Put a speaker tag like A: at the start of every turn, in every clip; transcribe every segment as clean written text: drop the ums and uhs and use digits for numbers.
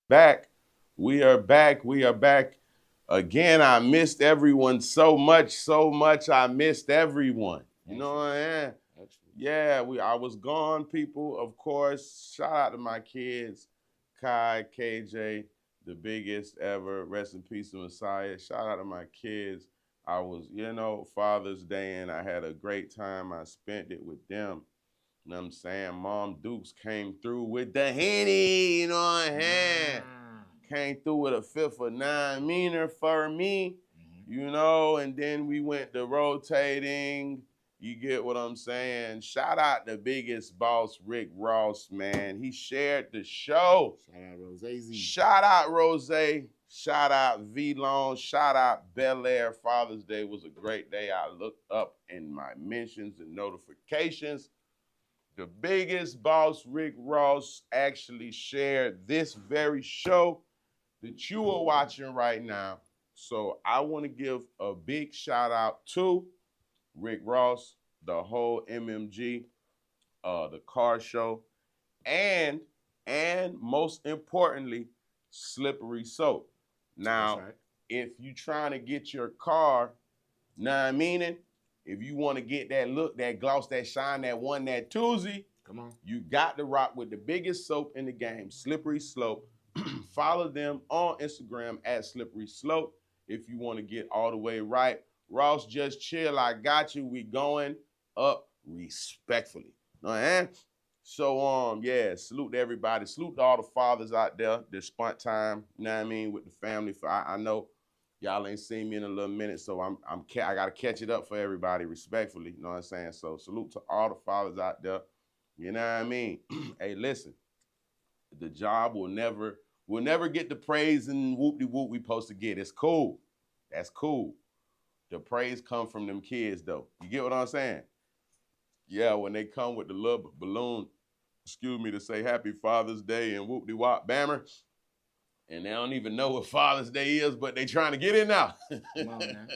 A: Back. We are back. We are back. Again, I missed everyone so much, so much. I missed everyone. You know what I mean? Yeah, I was gone, people. Of course, shout out to my kids, Kai, KJ, the biggest ever. Rest in peace to Messiah. Shout out to my kids. I was, Father's Day, and I had a great time. I spent it with them. You know what I'm saying? Mom Dukes came through with the Henny, you know what I'm saying? Came through with a fifth of nine meaner for me, and then we went to rotating. You get what I'm saying? Shout out the biggest boss, Rick Ross, man. He shared the show.
B: Shout out Rose.
A: Shout out Rose. Shout out Villon. Shout out Bel Air. Father's Day was a great day. I looked up in my mentions and notifications. The biggest boss, Rick Ross, actually shared this very show that you are watching right now. So I want to give a big shout out to Rick Ross, the whole MMG, the car show, and most importantly, Slippery Soap. Now, if you trying to get your car, meaning, if you want to get that look, that gloss, that shine, that one, that twosie,
B: come on.
A: You got to rock with the biggest soap in the game, Slippery Slope. Follow them on Instagram at Slippery Slope if you want to get all the way right. Ross, just chill. I got you. We going up respectfully. So, salute to everybody. Salute to all the fathers out there that spent time, with the family. I know y'all ain't seen me in a little minute, so I gotta catch it up for everybody respectfully. You know what I'm saying? So salute to all the fathers out there. You know what I mean? Hey, listen, the job will never get the praise and whoop-de-whoop we supposed to get. It's cool. That's cool. The praise come from them kids, though. You get what I'm saying? Yeah, when they come with the little balloon, to say Happy Father's Day and whoop-de-wop bammer, and they don't even know what Father's Day is, but they trying to get in now.
B: Come on now.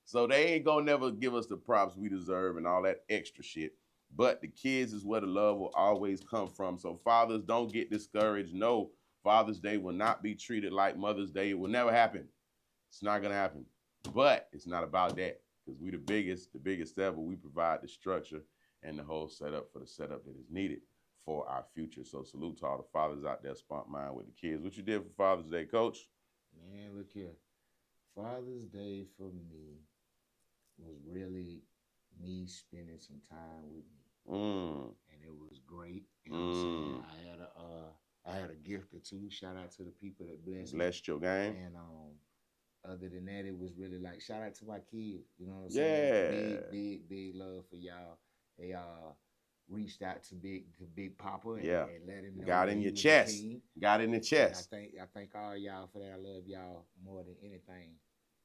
A: So they ain't gonna never give us the props we deserve and all that extra shit. But the kids is where the love will always come from. So fathers, don't get discouraged. No, Father's Day will not be treated like Mother's Day. It will never happen. It's not gonna happen. But it's not about that, because we the biggest ever. We provide the structure and the whole setup for the setup that is needed for our future. So salute to all the fathers out there, spunk mine with the kids. What you did for Father's Day, Coach?
B: Man, look here. Father's Day for me was really me spending some time with me. And it was great. You know what I'm saying? I had a gift or two. Shout out to the people that blessed
A: your game.
B: And other than that, it was really like shout out to my kids. You know what I'm saying? Big love for y'all. They reached out to Big Papa and let him know.
A: Got in your chest. Got in the chest.
B: And I thank all y'all for that. I love y'all more than anything.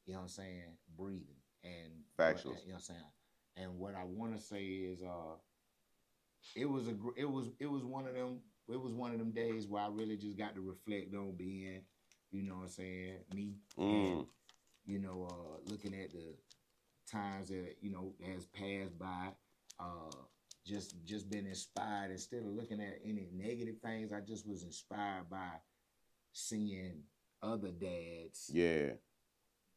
B: You know what I'm saying? Breathing and
A: factuals.
B: You know what I'm saying? And what I want to say is it was one of them days where I really just got to reflect on being, you know what I'm saying, me. And, looking at the times that, has passed by, just been inspired. Instead of looking at any negative things, I just was inspired by seeing other dads.
A: Yeah.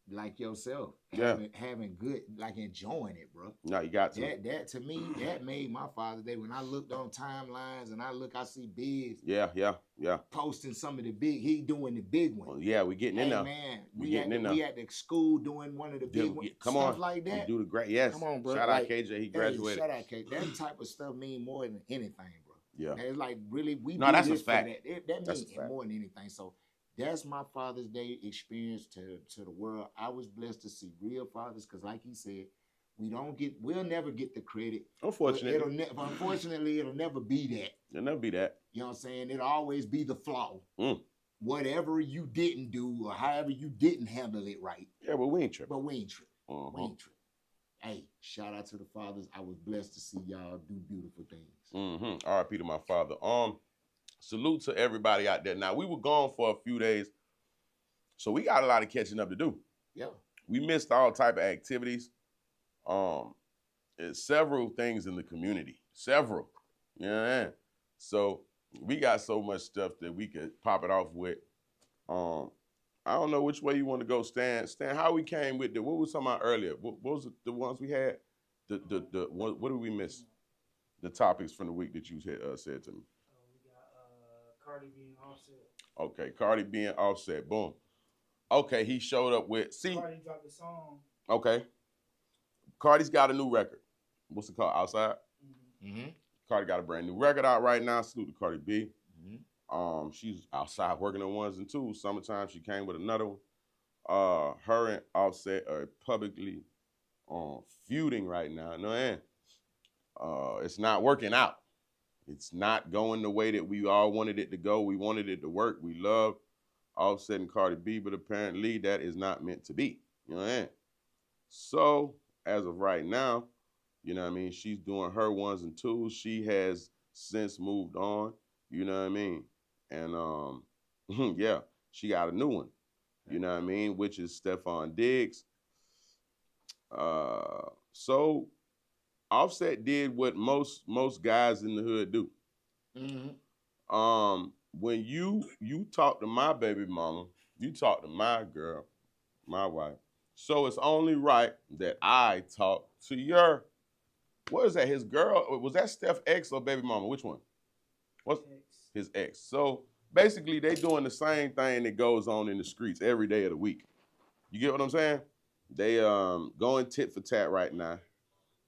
B: Like yourself, having good, like enjoying it, bro.
A: No, you got to.
B: That to me, that made my Father's Day. When I looked on timelines and I see Biz.
A: Yeah.
B: Posting some of the big, he doing the big one.
A: Well, yeah, we getting in there.
B: Man, we at the school doing one of the big ones.
A: Come on,
B: stuff like that.
A: You do the great, yes.
B: Come on, bro.
A: Shout out KJ, he graduated.
B: Shout out KJ. That type of stuff mean more than anything, bro.
A: Yeah.
B: And it's like really we.
A: No, that's a fact.
B: That means more than anything. So. That's my Father's Day experience to the world. I was blessed to see real fathers because, like he said, we'll never get the credit.
A: Unfortunately.
B: Unfortunately, it'll never be that.
A: It'll never be that.
B: You know what I'm saying? It'll always be the flaw. Whatever you didn't do or however you didn't handle it right.
A: Yeah, but we ain't tripping.
B: We ain't tripping. Hey, shout out to the fathers. I was blessed to see y'all do beautiful things.
A: R.I.P. to my father. Salute to everybody out there. Now, we were gone for a few days, so we got a lot of catching up to do.
B: Yeah.
A: We missed all type of activities. Several things in the community. Several. You know what I mean? So we got so much stuff that we could pop it off with. I don't know which way you want to go, Stan. Stan, how we came with what we was talking about earlier? What was it, the ones we had? What did we miss? The topics from the week that you said to me.
C: We got Cardi being offset.
A: Okay, Cardi being offset. Boom. Okay, he showed up with
C: Cardi dropped the song.
A: Okay. Cardi's got a new record. What's it called? Outside?
B: Mm-hmm.
A: Cardi got a brand new record out right now. Salute to Cardi B. She's outside working on ones and twos. Summertime, she came with another one. Her and Offset are publicly feuding right now. It's not working out. It's not going the way that we all wanted it to go. We wanted it to work. We love Offset and Cardi B, but apparently that is not meant to be. You know what I mean? So, as of right now, you know what I mean, she's doing her ones and twos. She has since moved on, you know what I mean? And yeah, she got a new one, you know what I mean, which is Stephon Diggs. So Offset did what most guys in the hood do. When you talk to my baby mama, you talk to my girl, my wife. So it's only right that I talk to your, what is that, his girl? Was that Steph X or baby mama? Which one? What's his ex? So basically they doing the same thing that goes on in the streets every day of the week. You get what I'm saying? They going tit for tat right now.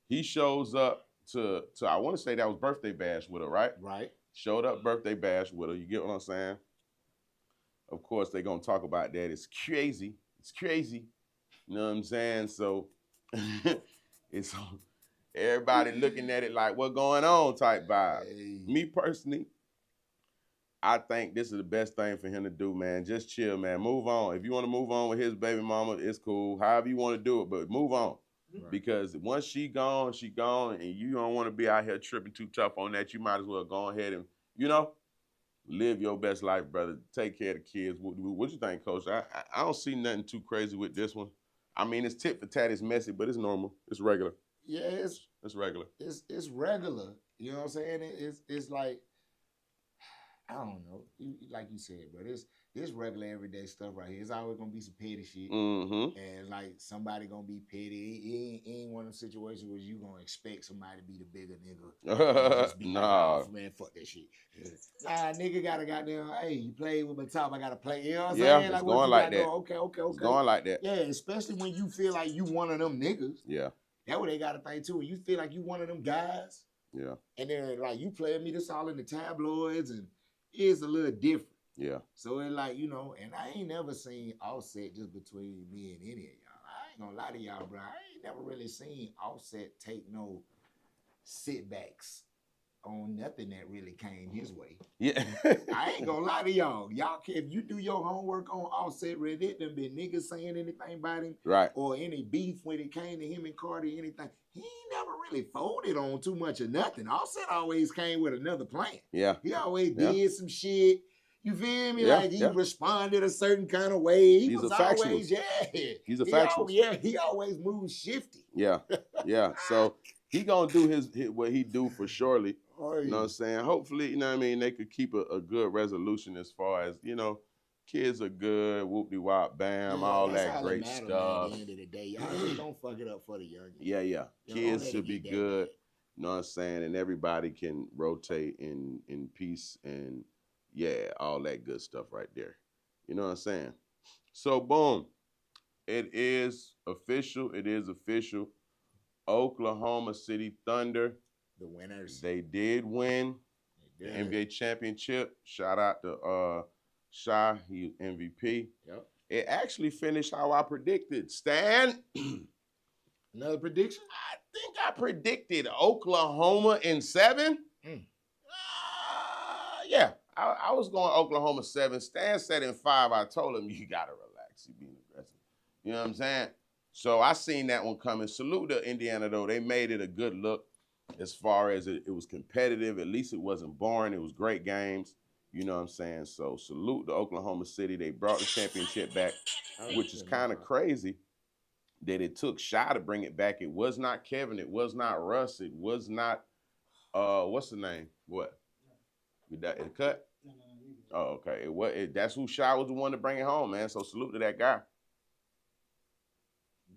A: He shows up to I want to say that was birthday bash with her, right?
B: Right.
A: Showed up birthday bash with her. You get what I'm saying? Of course, they're going to talk about that. It's crazy. It's crazy. You know what I'm saying? So it's everybody looking at it like, what going on type vibe. Hey. Me personally, I think this is the best thing for him to do, man. Just chill, man. Move on. If you want to move on with his baby mama, it's cool. However you want to do it, but move on. Right. Because once she gone, and you don't want to be out here tripping too tough on that. You might as well go ahead and, live your best life, brother. Take care of the kids. What you think, Coach? I don't see nothing too crazy with this one. I mean, it's tit for tat. It's messy, but it's normal. It's regular.
B: Yeah, it's
A: regular.
B: It's regular. You know what I'm saying? It's like, I don't know. Like you said, bro, this regular everyday stuff right here. It's always gonna be some petty shit, and like somebody gonna be petty. It ain't one of them situations where you gonna expect somebody to be the bigger nigga. Just be
A: nah,
B: like, oh, man, fuck that shit. Nah, nigga gotta goddamn. Hey, you play with my top, I gotta play. You know what I'm saying?
A: It's
B: like,
A: going like that.
B: Okay.
A: It's going like that.
B: Yeah, especially when you feel like you one of them niggas.
A: Yeah,
B: that's what they gotta think too. When you feel like you one of them guys.
A: Yeah.
B: And then like you playing me this all in the tabloids and. It's a little different.
A: Yeah.
B: So it's like, and I ain't never seen Offset just between me and any of y'all. I ain't gonna lie to y'all, bro. I ain't never really seen Offset take no sitbacks on nothing that really came his way.
A: Yeah.
B: I ain't gonna lie to y'all. Y'all can, if you do your homework on Offset, Reddit, them been niggas saying anything about him.
A: Right.
B: Or any beef when it came to him and Cardi, anything. He ain't never really folded on too much of nothing. Offset always came with another plan.
A: Yeah.
B: He always did some shit. You feel me?
A: Yeah,
B: like he responded a certain kind of way. He was always,
A: He's a factualist.
B: He always moved shifty.
A: Yeah. Yeah. So he gonna do his what he do for surely. You know what I'm saying? Hopefully, you know what I mean, they could keep a good resolution as far as, kids are good, whoop-de-wop, bam, all that great stuff.
B: At the end of the day, y'all don't fuck it up for the youngins.
A: Yeah. Kids should be good. You know what I'm saying? And everybody can rotate in peace and, all that good stuff right there. You know what I'm saying? So, boom. It is official. Oklahoma City Thunder.
B: The winners.
A: They did win the NBA championship. Shout out to Shy, he MVP.
B: Yep.
A: It actually finished how I predicted. Stan?
B: Another prediction?
A: I think I predicted Oklahoma in 7. Yeah, I was going Oklahoma 7. Stan said in 5. I told him, you got to relax. You're being aggressive. You know what I'm saying? So I seen that one coming. Salute to Indiana, though. They made it a good look. As far as it was competitive, at least it wasn't boring. It was great games. You know what I'm saying? So salute to Oklahoma City. They brought the championship back, which is kind of crazy that it took Shy to bring it back. It was not Kevin. It was not Russ. It was not, what's the name? What? It cut? Oh, okay. That's who Shy was the one to bring it home, man. So salute to that guy.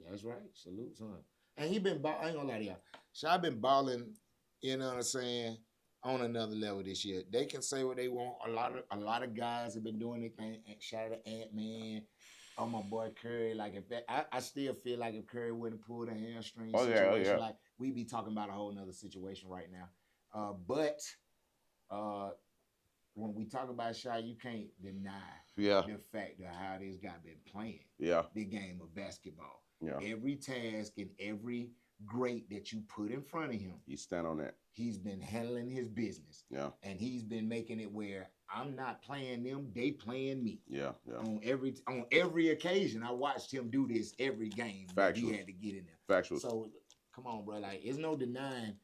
B: That's right. Salute, son. And he been I ain't gonna lie to y'all. Shy been balling, you know what I'm saying, on another level this year. They can say what they want. A lot of guys have been doing their thing. Shout out to Ant-Man. Oh, my boy Curry. Like, if that, I still feel like if Curry wouldn't pull the hamstring situation, like, we'd be talking about a whole nother situation right now. But when we talk about Shy, you can't deny the fact of how this guy been playing the game of basketball. Yeah. Every task and every great that you put in front of him,
A: he stand on that.
B: He's been handling his business. Yeah. And he's been making it where I'm not playing them, they playing me. Yeah. On every occasion, I watched him do this every game. Factual. He had to get in there. Factual. So come on, bro. Like, there's no denying.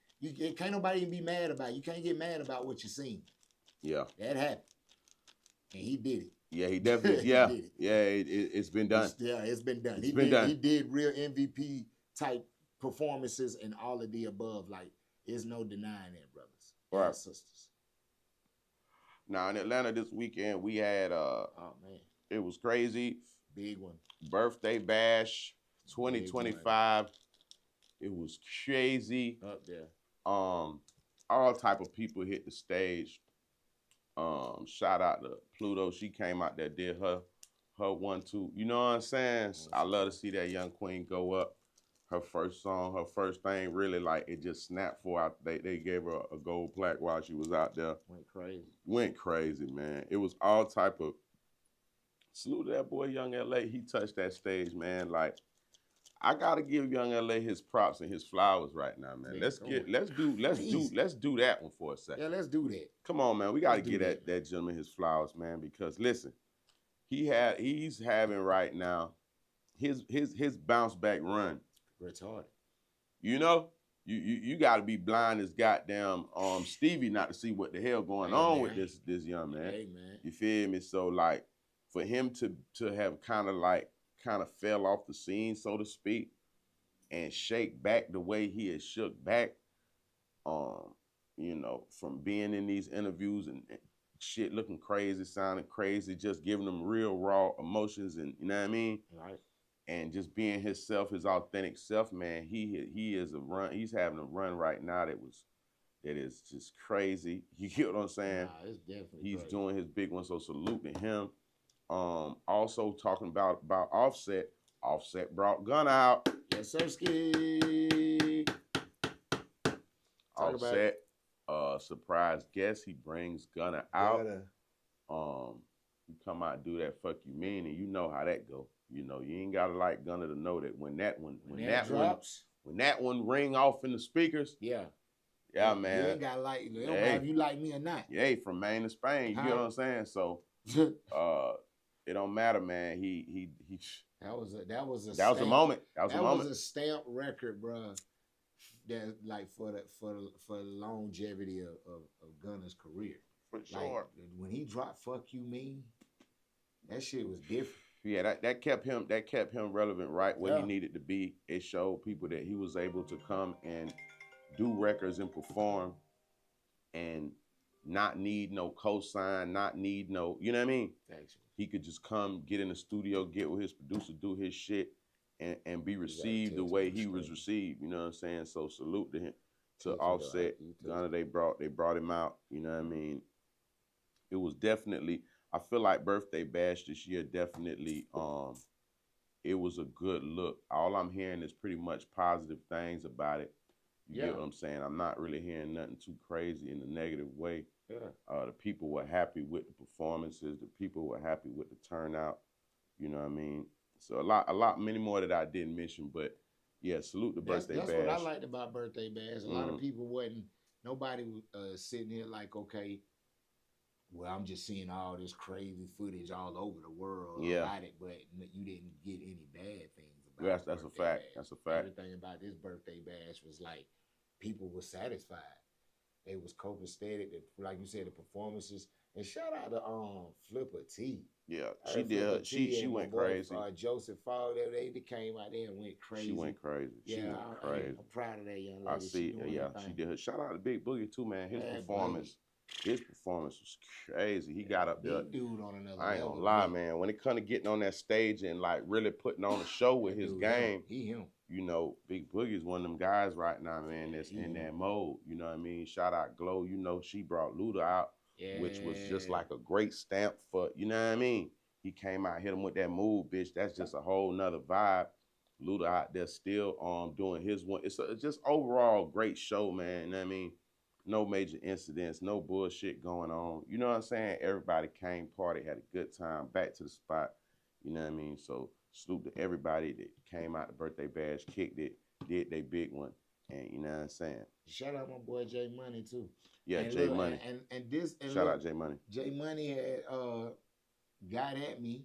B: Can't nobody even be mad about it. You can't get mad about what you seen. Yeah. That happened. And he did it.
A: Yeah, he definitely he did it. Yeah, it's been done.
B: It's been done. He did real MVP type performances and all of the above. Like, there's no denying that, brothers and sisters.
A: Now in Atlanta this weekend, we had it was crazy.
B: Big one.
A: Birthday bash 2025. It was crazy.
B: Up there.
A: All type of people hit the stage. Shout out to Pluto. She came out there, did her 1-2. You know what I'm saying? I love to see that young queen go up. Her first song, her first thing, really, like, it just snapped for her. They gave her a gold plaque while she was out there. Went crazy, man. It was all type of salute to that boy, Young LA. He touched that stage, man. Like, I gotta give Young LA his props and his flowers right now, man. Yeah, let's do that one for a second.
B: Yeah, let's do that.
A: Come on, man. We gotta give that gentleman his flowers, man, because listen, he's having right now his bounce back run.
B: Retarded.
A: You know? You gotta be blind as goddamn Stevie not to see what the hell going on with this young man.
B: Hey, man.
A: You feel me? So, like, for him to have kind of fell off the scene, so to speak, and shake back the way he had shook back, you know, from being in these interviews and shit looking crazy, sounding crazy, just giving them real raw emotions, and you know what I mean?
B: Right.
A: And just being himself, his authentic self, man. He's having a run right now that is just crazy. You get what I'm saying?
B: Nah, it's definitely
A: He's
B: crazy.
A: doing his big one, so salute to him. Also talking about Offset. Offset brought Gunna out.
B: Yes, sirski.
A: Offset, surprise guest. He brings Gunna out. You come out and do that fuck you mean, and you know how that go. You know, you ain't gotta like Gunna to know that when that one ring off in the speakers.
B: Yeah,
A: man.
B: You ain't gotta like it. It don't matter if you like me or not.
A: Yeah, from Maine to Spain. You get what I'm saying? So it don't matter, man. He
B: that was a
A: moment.
B: That was a stamp record, bro. That, like, for the longevity of Gunna's career.
A: For sure.
B: Like, when he dropped "Fuck You Mean," that shit was different.
A: Yeah, that kept him relevant right where he needed to be. It showed people that he was able to come and do records and perform and not need no cosign, not need no, you know what I mean?
B: Actually.
A: He could just come, get in the studio, get with his producer, do his shit, and be received the way he was received. You know what I'm saying? So salute to him, to Offset. Gunna, they brought him out. You know what I mean? It was definitely, I feel like Birthday Bash this year definitely, it was a good look. All I'm hearing is pretty much positive things about it. You get what I'm saying? I'm not really hearing nothing too crazy in a negative way. Yeah. The people were happy with the performances. The people were happy with the turnout. You know what I mean? So many more that I didn't mention, but yeah, salute the Birthday Bash.
B: That's what I liked about Birthday Bash. A lot of people nobody was sitting here like, okay, well, I'm just seeing all this crazy footage all over the world about it, but you didn't get any bad things about it.
A: That's a fact.
B: Bash.
A: That's a fact.
B: Everything about this Birthday Bash was like, people were satisfied. They was copacetic. Like you said, the performances. And shout out to Flipper T.
A: Yeah, she did. She went crazy.
B: Joseph Fall, they came out there and went crazy.
A: She went crazy. She went crazy.
B: I'm proud of that young lady.
A: I see. She did her. Shout out to Big Boogie too, man. His performance. his performance was crazy. He got up there.
B: Big dude on another
A: I ain't
B: level,
A: gonna lie,
B: big.
A: man. When it come to getting on that stage and like really putting on a show with his
B: Dude,
A: game,
B: he him.
A: you know, Big Boogie is one of them guys right now, man, that's in that mode. You know what I mean? Shout out Glow. You know, she brought Luda out, which was just like a great stamp for, you know what I mean? He came out, hit him with that move, bitch. That's just a whole nother vibe. Luda out there still doing his one. It's just overall great show, man. You know what I mean? No major incidents, no bullshit going on. You know what I'm saying? Everybody came, party, had a good time, back to the spot. You know what I mean? So salute to everybody that came out the birthday bash, kicked it, did their big one, and you know what I'm saying?
B: Shout out my boy J Money too.
A: Yeah,
B: and
A: J
B: look,
A: Money.
B: And
A: shout out J Money.
B: J Money had got at me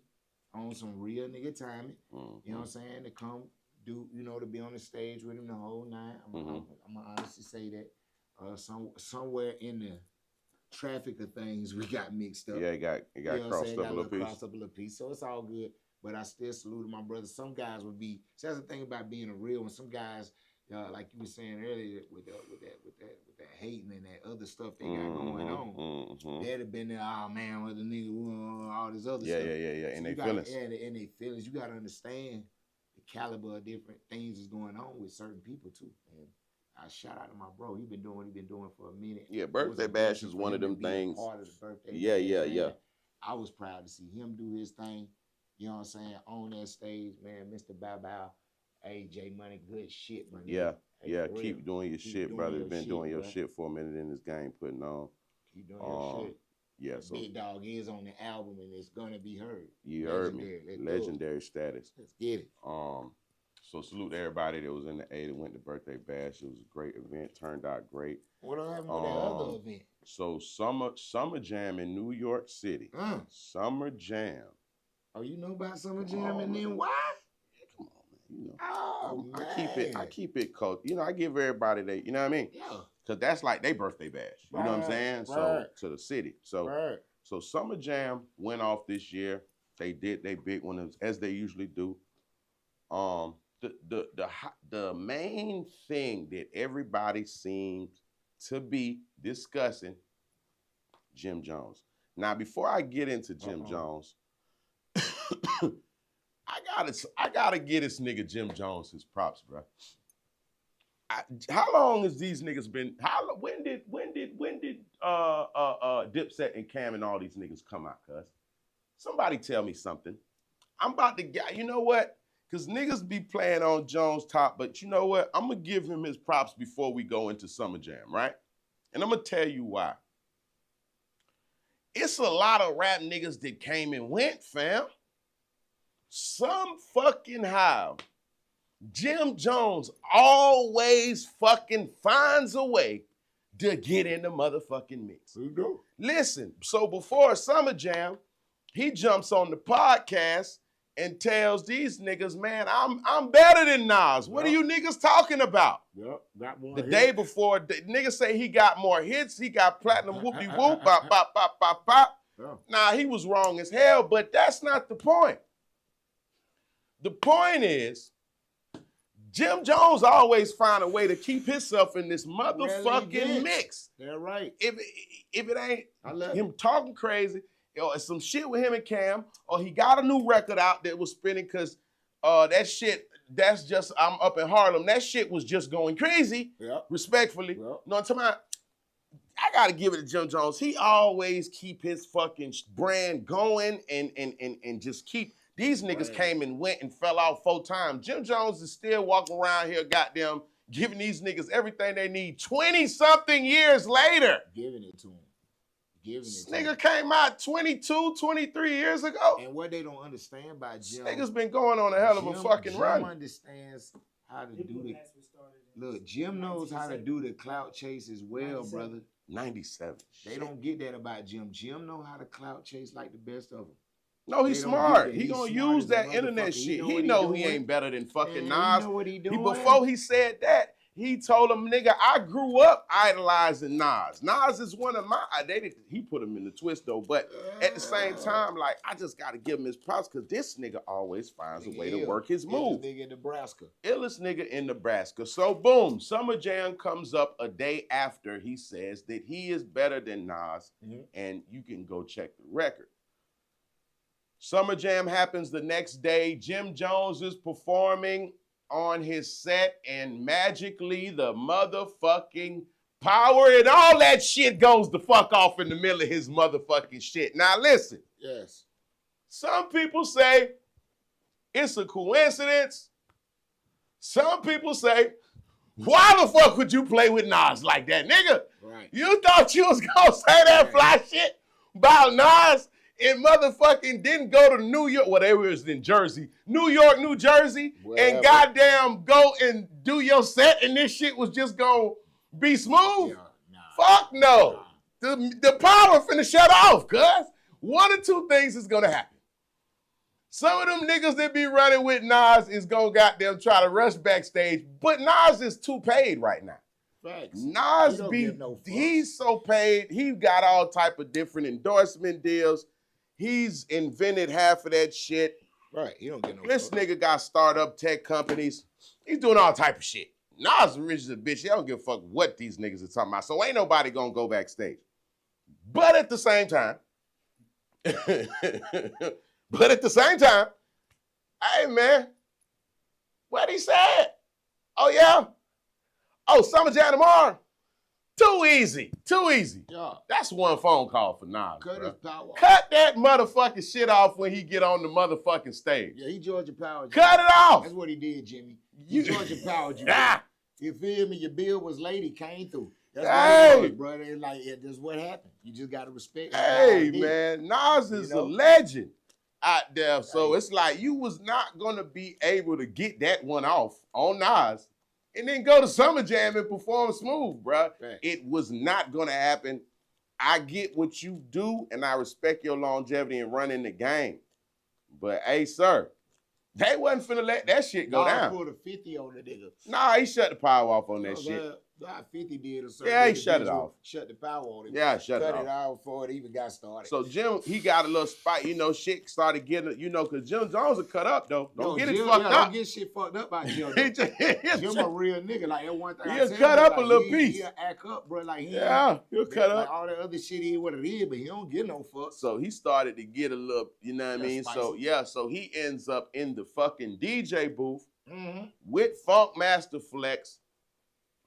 B: on some real nigga timing.
A: Mm-hmm.
B: You know what I'm saying? To come do, you know, to be on the stage with him the whole night. I'm gonna honestly say that. Somewhere in the traffic of things, we got mixed up.
A: Yeah, it got
B: you know
A: crossed up a little piece.
B: Crossed up a little piece, so it's all good. But I still salute my brothers. Some guys would be. So that's the thing about being a real one. Some guys, like you were saying earlier, with that hating and that other stuff they got going on, they'd have been there. Oh man, what the nigga, all this other stuff.
A: Yeah.
B: So
A: and they feelings.
B: Yeah, and they feelings. You got to understand the caliber of different things is going on with certain people too. And I shout out to my bro. He been doing what he been doing for a minute.
A: Yeah, birthday bash is one of them things.
B: Part of the birthday.
A: Yeah.
B: I was proud to see him do his thing. You know what I'm saying? On that stage, man, Mr. Bow Bow, AJ Money, good shit, man.
A: Yeah. Keep doing your shit, brother. You've been doing your shit for a minute in this game, putting on.
B: Keep doing your shit.
A: Yeah,
B: so Big Dog is on the album and it's gonna be heard.
A: You heard me. Legendary status.
B: Let's get it.
A: So salute to everybody that was in the A that went to birthday bash. It was a great event. Turned out great.
B: What happened with that other event?
A: So Summer Jam in New York City. Summer Jam.
B: Oh, you know about Summer Jam and then why?
A: Come on, man. You know, I keep it cold. You know, I give everybody that. You know what I mean? Yeah. Cause that's like they birthday bash. You know what I'm saying? Right. So to the city. So so Summer Jam went off this year. They did they big one as they usually do. The main thing that everybody seems to be discussing, Jim Jones. Now, before I get into Jim Jones, I gotta get this nigga Jim Jones his props, bro. How long has these niggas been? When did Dipset and Cam and all these niggas come out? Cuz somebody tell me something. I'm about to get. You know what? Because niggas be playing on Jones top, but you know what? I'm going to give him his props before we go into Summer Jam, right? And I'm going to tell you why. It's a lot of rap niggas that came and went, fam. Some fucking how. Jim Jones always fucking finds a way to get in the motherfucking mix.
B: You do.
A: Listen, so before Summer Jam, he jumps on the podcast and tells these niggas, man, I'm better than Nas. What are you niggas talking about?
B: Yep, got more
A: the hits. Day before, the niggas say he got more hits. He got platinum whoopie-whoop, bop, bop, bop, bop, bop. Yeah. Nah, he was wrong as hell, but that's not the point. The point is, Jim Jones always find a way to keep himself in this motherfucking mix.
B: They're right.
A: If it ain't him talking crazy, or some shit with him and Cam, or he got a new record out that was spinning because that shit, that's just, I'm up in Harlem. That shit was just going crazy, respectfully. Yep. You know what I'm talking about? I got to give it to Jim Jones. He always keep his fucking brand going and just keep, these niggas came and went and fell out 4 times. Jim Jones is still walking around here, goddamn, giving these niggas everything they need 20-something years later.
B: Giving it to them.
A: This nigga came out 22, 23 years ago.
B: And what they don't understand by Jim.
A: This nigga's been going on a hell of a fucking run.
B: Jim understands how to do the. Look, Jim knows how to do the clout chase as well, brother.
A: 97.
B: They don't get that about Jim. Jim know how to clout chase like the best of them.
A: No, he's smart. He gonna use that internet shit. He know he ain't better than fucking Nas.
B: You know what he doing?
A: Before he said that, He told him, nigga, I grew up idolizing Nas. Nas is one of my, he put him in the twist though, but at the same time, like, I just got to give him his props because this nigga always finds a way to work his move.
B: Illest nigga in Nebraska.
A: Illest nigga in Nebraska. So boom, Summer Jam comes up a day after he says that he is better than Nas, and you can go check the record. Summer Jam happens the next day. Jim Jones is performing on his set, and magically the motherfucking power and all that shit goes the fuck off in the middle of his motherfucking shit. Now listen.
B: Yes.
A: Some people say it's a coincidence. Some people say, why the fuck would you play with Nas like that, nigga?
B: Right.
A: You thought you was gonna say that fly shit about Nas and motherfucking didn't go to New York, whatever it was in Jersey, New York, New Jersey,
B: Whatever.
A: and goddamn go and do your set and this shit was just gonna be smooth?
B: Yeah,
A: Fuck no. The power finna shut off, cuz. One or two things is gonna happen. Some of them niggas that be running with Nas is gonna goddamn try to rush backstage, but Nas is too paid right now.
B: Facts.
A: Nas he's so paid, he got all type of different endorsement deals. He's invented half of that shit.
B: Right, he don't get no
A: This
B: fuck.
A: nigga got startup tech companies. He's doing all type of shit. Nas rich as a bitch. He don't give a fuck what these niggas are talking about. So ain't nobody gonna go backstage. But at the same time, hey man, what he said? Oh yeah? Oh, Summer Jam tomorrow? Too easy.
B: Yeah.
A: That's one phone call for Nas.
B: Cut
A: bro.
B: his power off.
A: Cut that motherfucking shit off when he get on the motherfucking stage.
B: Yeah, he Georgia Power.
A: Cut it off.
B: That's what he did, Jimmy. He Georgia Power. You feel me? Your bill was late. He came through. That's what it was, brother. It's like, that's what happened. You just got to respect.
A: Hey, man. Nas is a legend out there. So it's like you was not going to be able to get that one off on Nas and then go to Summer Jam and perform smooth, bro.
B: Right.
A: It was not going to happen. I get what you do, and I respect your longevity in running the game. But, hey, sir, they wasn't finna let that shit go down.
B: Pulled a 50 on the nigga.
A: Nah, he shut the power off on that shit.
B: 50 did a certain.
A: Yeah, he shut it off.
B: Shut the power on it.
A: Yeah, shut it off.
B: Cut it out before it even got started.
A: So Jim, he got a little spike, shit started getting, because Jim Jones will cut up though. Don't get it fucked up.
B: Don't get shit fucked up by Jim. Jim a real nigga. Like that one thing
A: he'll cut up a little piece.
B: He'll act up, bro. Like
A: he'll cut up.
B: Like all that other shit is what it is, but he don't get no fuck.
A: So he started to get a little, you know what I mean?
B: Spicy.
A: So he ends up in the fucking DJ booth with Funk Master Flex,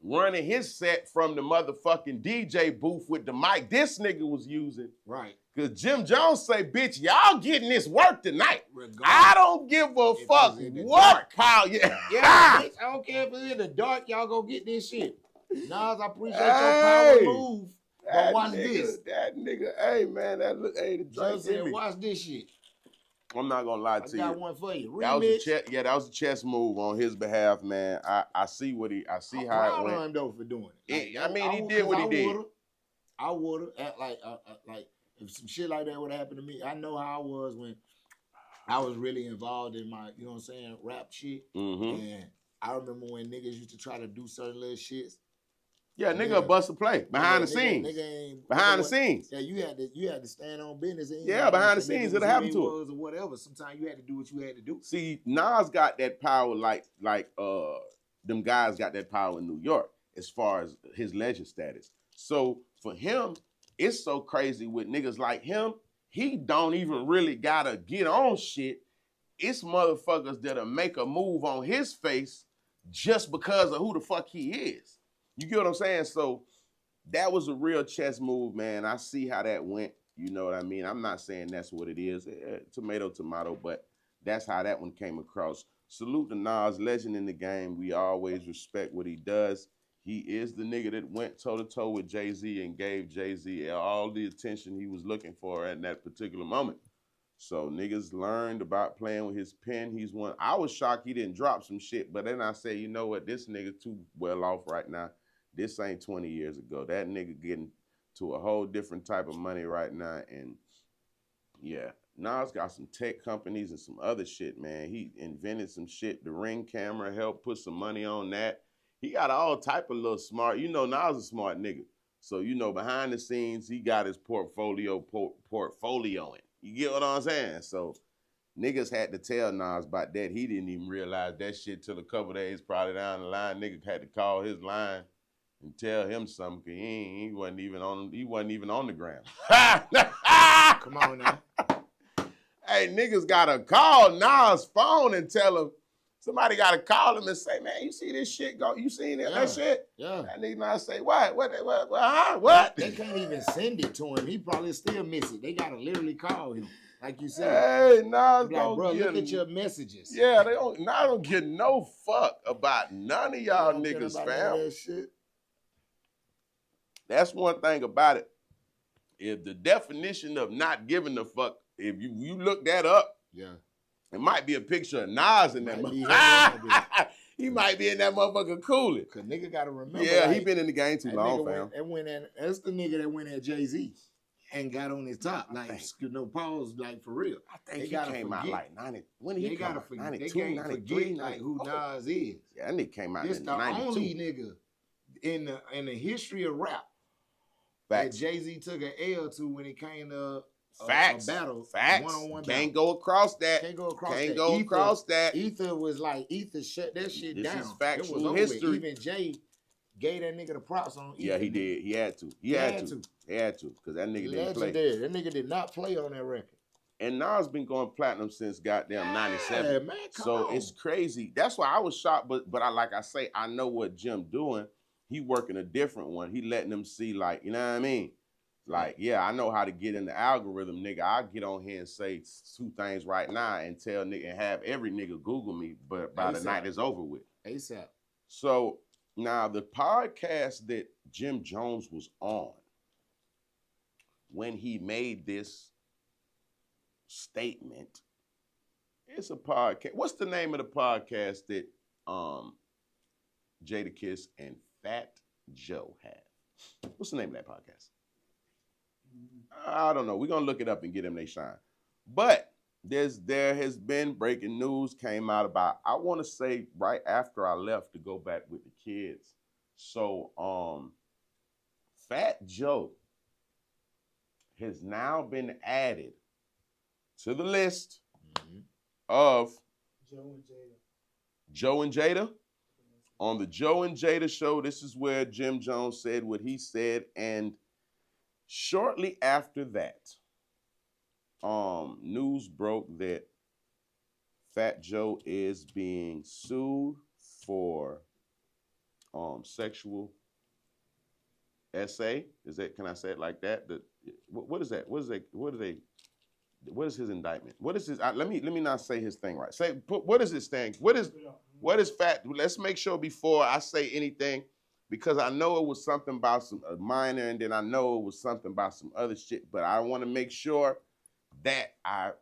A: running his set from the motherfucking DJ booth with the mic this nigga was using.
B: Right.
A: Because Jim Jones say, bitch, y'all getting this work tonight.
B: Regardless.
A: I don't give a fuck what power.
B: Yeah, bitch, I don't care if it's in the dark, y'all go get this shit. Nas, I appreciate your power move, but watch this.
A: That nigga, hey, man, the drink
B: said, watch this shit.
A: I'm not gonna lie to you.
B: I got one for you.
A: That was a chess move on his behalf, man. I see how it went.
B: I'm proud of him though for doing it.
A: He did what he did.
B: I would've act like if some shit like that would happen to me. I know how I was when I was really involved in my, you know what I'm saying, rap shit. And I remember when niggas used to try to do certain little shits.
A: Yeah, nigga bust a play behind the scenes. Behind the scenes.
B: Yeah, you had to stand on business.
A: Yeah, behind the scenes, it'll happen to
B: it. Or whatever. Sometimes you had to do what you had to do.
A: See, Nas got that power like them guys got that power in New York as far as his legend status. So for him, it's so crazy with niggas like him, he don't even really gotta get on shit. It's motherfuckers that'll make a move on his face just because of who the fuck he is. You get what I'm saying? So that was a real chess move, man. I see how that went. You know what I mean? I'm not saying that's what it is. Tomato, but that's how that one came across. Salute to Nas, legend in the game. We always respect what he does. He is the nigga that went toe-to-toe with Jay-Z and gave Jay-Z all the attention he was looking for at that particular moment. So niggas learned about playing with his pen. He's one. I was shocked he didn't drop some shit, but then I say, you know what? This nigga too well off right now. This ain't 20 years ago. That nigga getting to a whole different type of money right now. And yeah, Nas got some tech companies and some other shit, man. He invented some shit. The Ring camera helped put some money on that. He got all type of little smart. You know, Nas a smart nigga. So, you know, behind the scenes, he got his portfolioing. You get what I'm saying? So niggas had to tell Nas about that. He didn't even realize that shit till a couple days probably down the line. Nigga had to call his line and tell him something, cause he wasn't even on the gram.
B: Come on now.
A: Hey, niggas gotta call Nas' phone and tell him. Somebody gotta call him and say, man, you see this shit go? You seen it? That shit?
B: Yeah.
A: That nigga Nas say, what? What?
B: They can't even send it to him. He probably still miss it. They gotta literally call him, like you said.
A: Hey, Nas
B: like,
A: don't
B: bro,
A: get,
B: look at your messages.
A: Yeah, Nas don't get no fuck about none of y'all niggas, fam.
B: That shit.
A: That's one thing about it. If the definition of not giving a fuck, if you look that up,
B: yeah,
A: it might be a picture of Nas in that motherfucker. He might be in that motherfucker cooling.
B: Cause nigga gotta remember.
A: Yeah,
B: like,
A: he been in the game too long, fam.
B: That's the nigga that went at Jay-Z and got on his top. Like, no pause, like for real.
A: I think he came out like 90. When he came out? 92,
B: they
A: 93,
B: like who Nas is.
A: Yeah, that nigga came out
B: this
A: in 92. This
B: the only nigga in the history of rap that Jay-Z took an L to when it came to a battle.
A: Facts.
B: One-on-one
A: Can't go across that.
B: Can't go
A: across that.
B: Ether shut that shit down.
A: This is factual
B: it was
A: history.
B: Even Jay gave that nigga the props on Ether.
A: Yeah, he did. He had to. He had to. Because that nigga didn't play.
B: That nigga did not play on that record.
A: And Nas been going platinum since goddamn 97.
B: Yeah, man, come on.
A: It's crazy. That's why I was shocked. But like I say, I know what Jim doing. He working a different one. He letting them see, like, you know what I mean? Like, yeah, I know how to get in the algorithm, nigga. I'll get on here and say two things right now and tell nigga and have every nigga Google me, but by the night it's over with.
B: ASAP.
A: So now the podcast that Jim Jones was on when he made this statement, it's a podcast. What's the name of the podcast that Jadakiss and Fat Joe have? What's the name of that podcast? I don't know. We're going to look it up and get them they shine. But there has been breaking news came out about, I want to say right after I left to go back with the kids. So Fat Joe has now been added to the list of Joe and Jada. On the Joe and Jada show, this is where Jim Jones said what he said, and shortly after that, news broke that Fat Joe is being sued for sexual essay. Can I say it like that? What is that? What is his indictment? What is his? Let me not say his thing right. What is his thing? What is Fat? Let's make sure before I say anything, because I know it was something about a minor, and then I know it was something about some other shit. But I want to make sure that I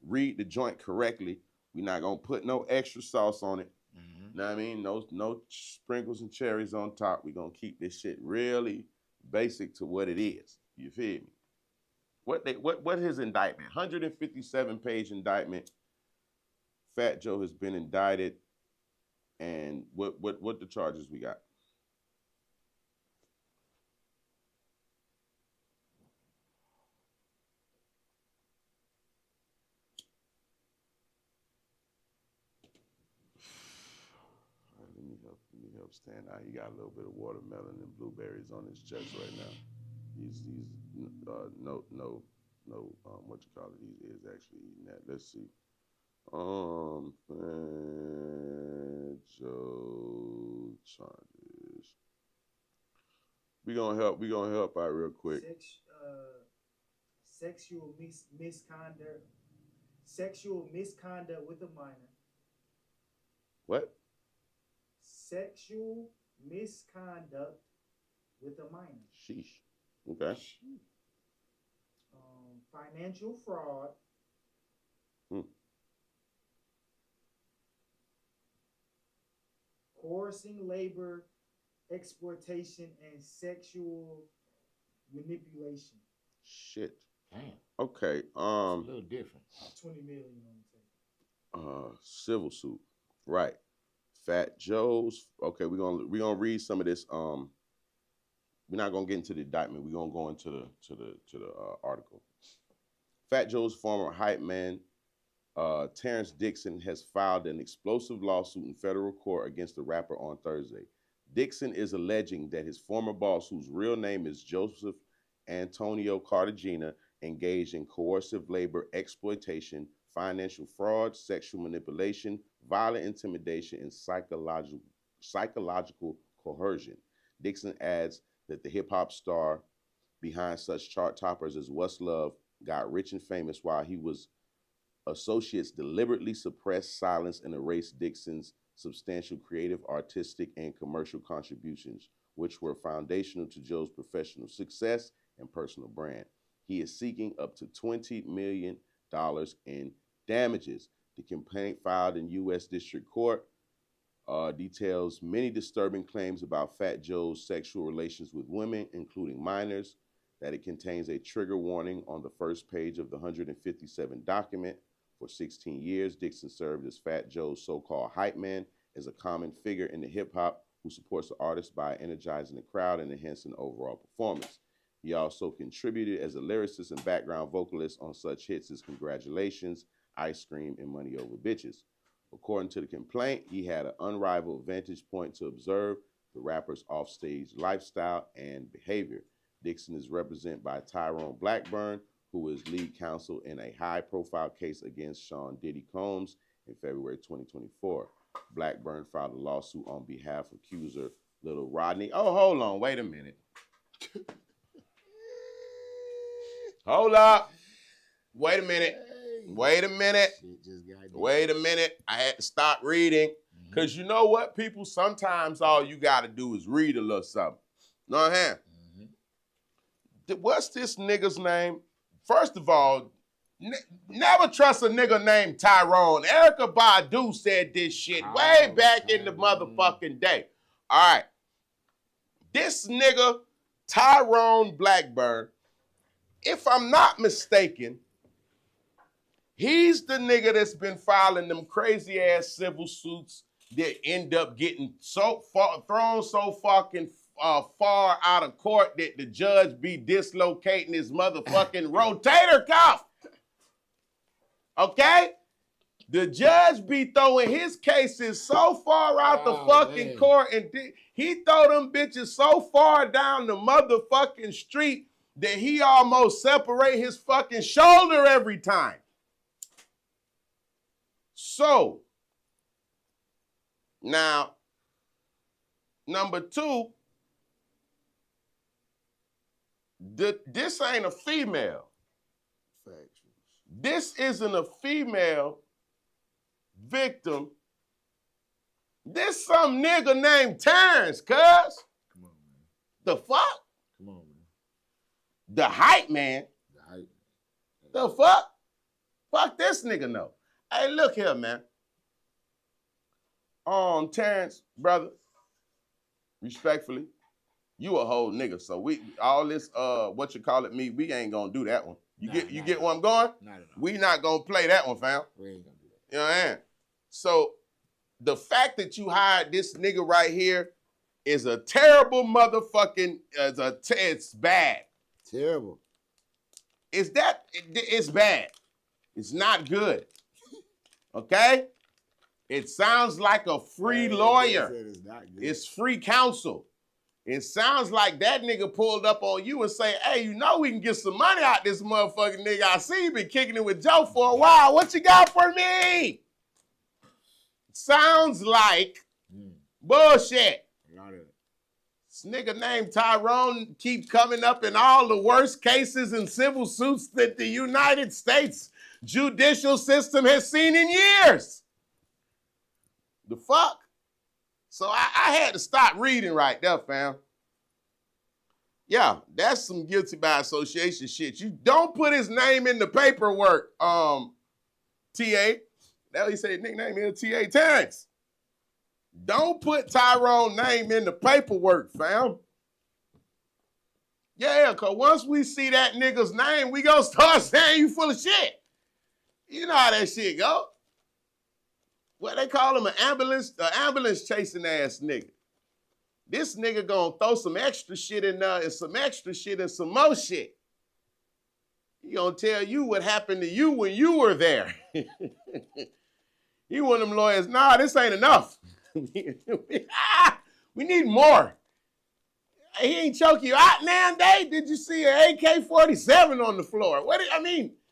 A: read the joint correctly. We're not gonna put no extra sauce on it. Know what I mean? No sprinkles and cherries on top. We're gonna keep this shit really basic to what it is. You feel me? What his indictment? 157-page indictment. Fat Joe has been indicted, and what the charges we got? Let me help stand out. He got a little bit of watermelon and blueberries on his chest right now. He's what you call it? He is actually eating that. Let's see. Fat Joe charges. We gonna help out real quick.
C: Sexual misconduct with a minor.
A: What?
C: Sexual misconduct with a minor.
A: Sheesh. Okay.
C: Financial fraud. Coercing labor, exploitation, and sexual manipulation.
A: Shit.
B: Damn.
A: Okay.
B: It's a little different.
C: 20 million on the table.
A: Civil suit. Right. Fat Joe's. Okay, we're gonna read some of this. We're not gonna get into the indictment. We're gonna go into the article. Fat Joe's former hype man, Terrence Dixon, has filed an explosive lawsuit in federal court against the rapper on Thursday. Dixon is alleging that his former boss, whose real name is Joseph Antonio Cartagena, engaged in coercive labor exploitation, financial fraud, sexual manipulation, violent intimidation, and psychological coercion. Dixon adds that the hip-hop star behind such chart toppers as What's Love got rich and famous while he was associates deliberately suppressed, silenced, and erased Dixon's substantial creative, artistic, and commercial contributions, which were foundational to Joe's professional success and personal brand. He is seeking up to $20 million in damages. The complaint filed in U.S. District Court details many disturbing claims about Fat Joe's sexual relations with women, including minors, that it contains a trigger warning on the first page of the 157 document. For 16 years, Dixon served as Fat Joe's so-called hype man, as a common figure in the hip-hop who supports the artist by energizing the crowd and enhancing overall performance. He also contributed as a lyricist and background vocalist on such hits as Congratulations, Ice Cream, and Money Over Bitches. According to the complaint, he had an unrivaled vantage point to observe the rapper's offstage lifestyle and behavior. Dixon is represented by Tyrone Blackburn, who is lead counsel in a high-profile case against Sean Diddy Combs in February 2024. Blackburn filed a lawsuit on behalf of accuser Little Rodney. Oh, hold on. Wait a minute. Hold up. Wait a minute. Wait a minute. Wait a minute. I had to stop reading. Because you know what, people? Sometimes all you got to do is read a little something. Know what I'm saying? What's this nigga's name? First of all, never trust a nigga named Tyrone. Erykah Badu said this shit way back in the motherfucking day. All right. This nigga, Tyrone Blackburn, if I'm not mistaken, he's the nigga that's been filing them crazy ass civil suits that end up getting so far, thrown so fucking far out of court that the judge be dislocating his motherfucking rotator cuff. Okay? The judge be throwing his cases so far out the fucking court, and he throw them bitches so far down the motherfucking street that he almost separate his fucking shoulder every time. So, now, number two, this ain't a female. This isn't a female victim. This some nigga named Terrence, cuz.
B: Come on, man.
A: The fuck?
B: Come on, man.
A: The hype man.
B: The hype man.
A: The fuck? Fuck this nigga know. Hey, look here, man. Terrence, brother, respectfully, you a whole nigga. So we all this what you call it me, we ain't gonna do that one. You get where I'm going?
B: Not at all.
A: We not gonna play that one, fam.
B: We ain't gonna do that.
A: You know what I mean? So the fact that you hired this nigga right here is a terrible motherfucking, it's bad.
B: Terrible.
A: It's bad. It's not good. Okay? It sounds like a free lawyer.
B: It's not good.
A: It's free counsel. It sounds like that nigga pulled up on you and say, hey, you know we can get some money out this motherfucking nigga. I see you been kicking it with Joe for a while. What you got for me? Sounds like bullshit. This nigga named Tyrone keep coming up in all the worst cases and civil suits that the United States judicial system has seen in years. The fuck? So I had to stop reading right there, fam. Yeah, that's some guilty by association shit. You don't put his name in the paperwork, T.A. That he said nickname is T.A. Terrence. Don't put Tyrone's name in the paperwork, fam. Yeah, because once we see that nigga's name, we gonna start saying you full of shit. You know how that shit go. what they call him, an ambulance chasing ass nigga. This nigga gonna throw some extra shit in there and some extra shit and some more shit. He gonna tell you what happened to you when you were there. He one of them lawyers, nah, this ain't enough. We need more. He ain't choke you out now, Dave. Did you see an AK-47 on the floor?